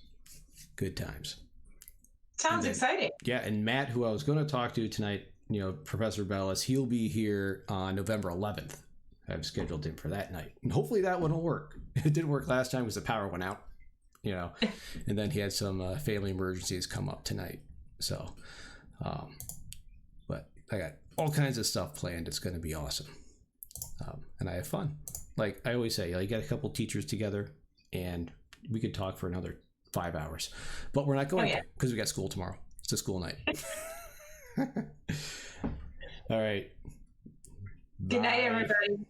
Good times. Sounds exciting. Yeah, and Matt, who I was going to talk to tonight, Professor Bellis, he'll be here on November 11th. I've scheduled him for that night. And hopefully that one will work. It didn't work last time because the power went out, and then he had some family emergencies come up tonight. So, but I got all kinds of stuff planned. It's going to be awesome. And I have fun. Like I always say, you got a couple teachers together and we could talk for another 5 hours, but we're not going to because we got school tomorrow. It's a school night. All right. Good night, everybody.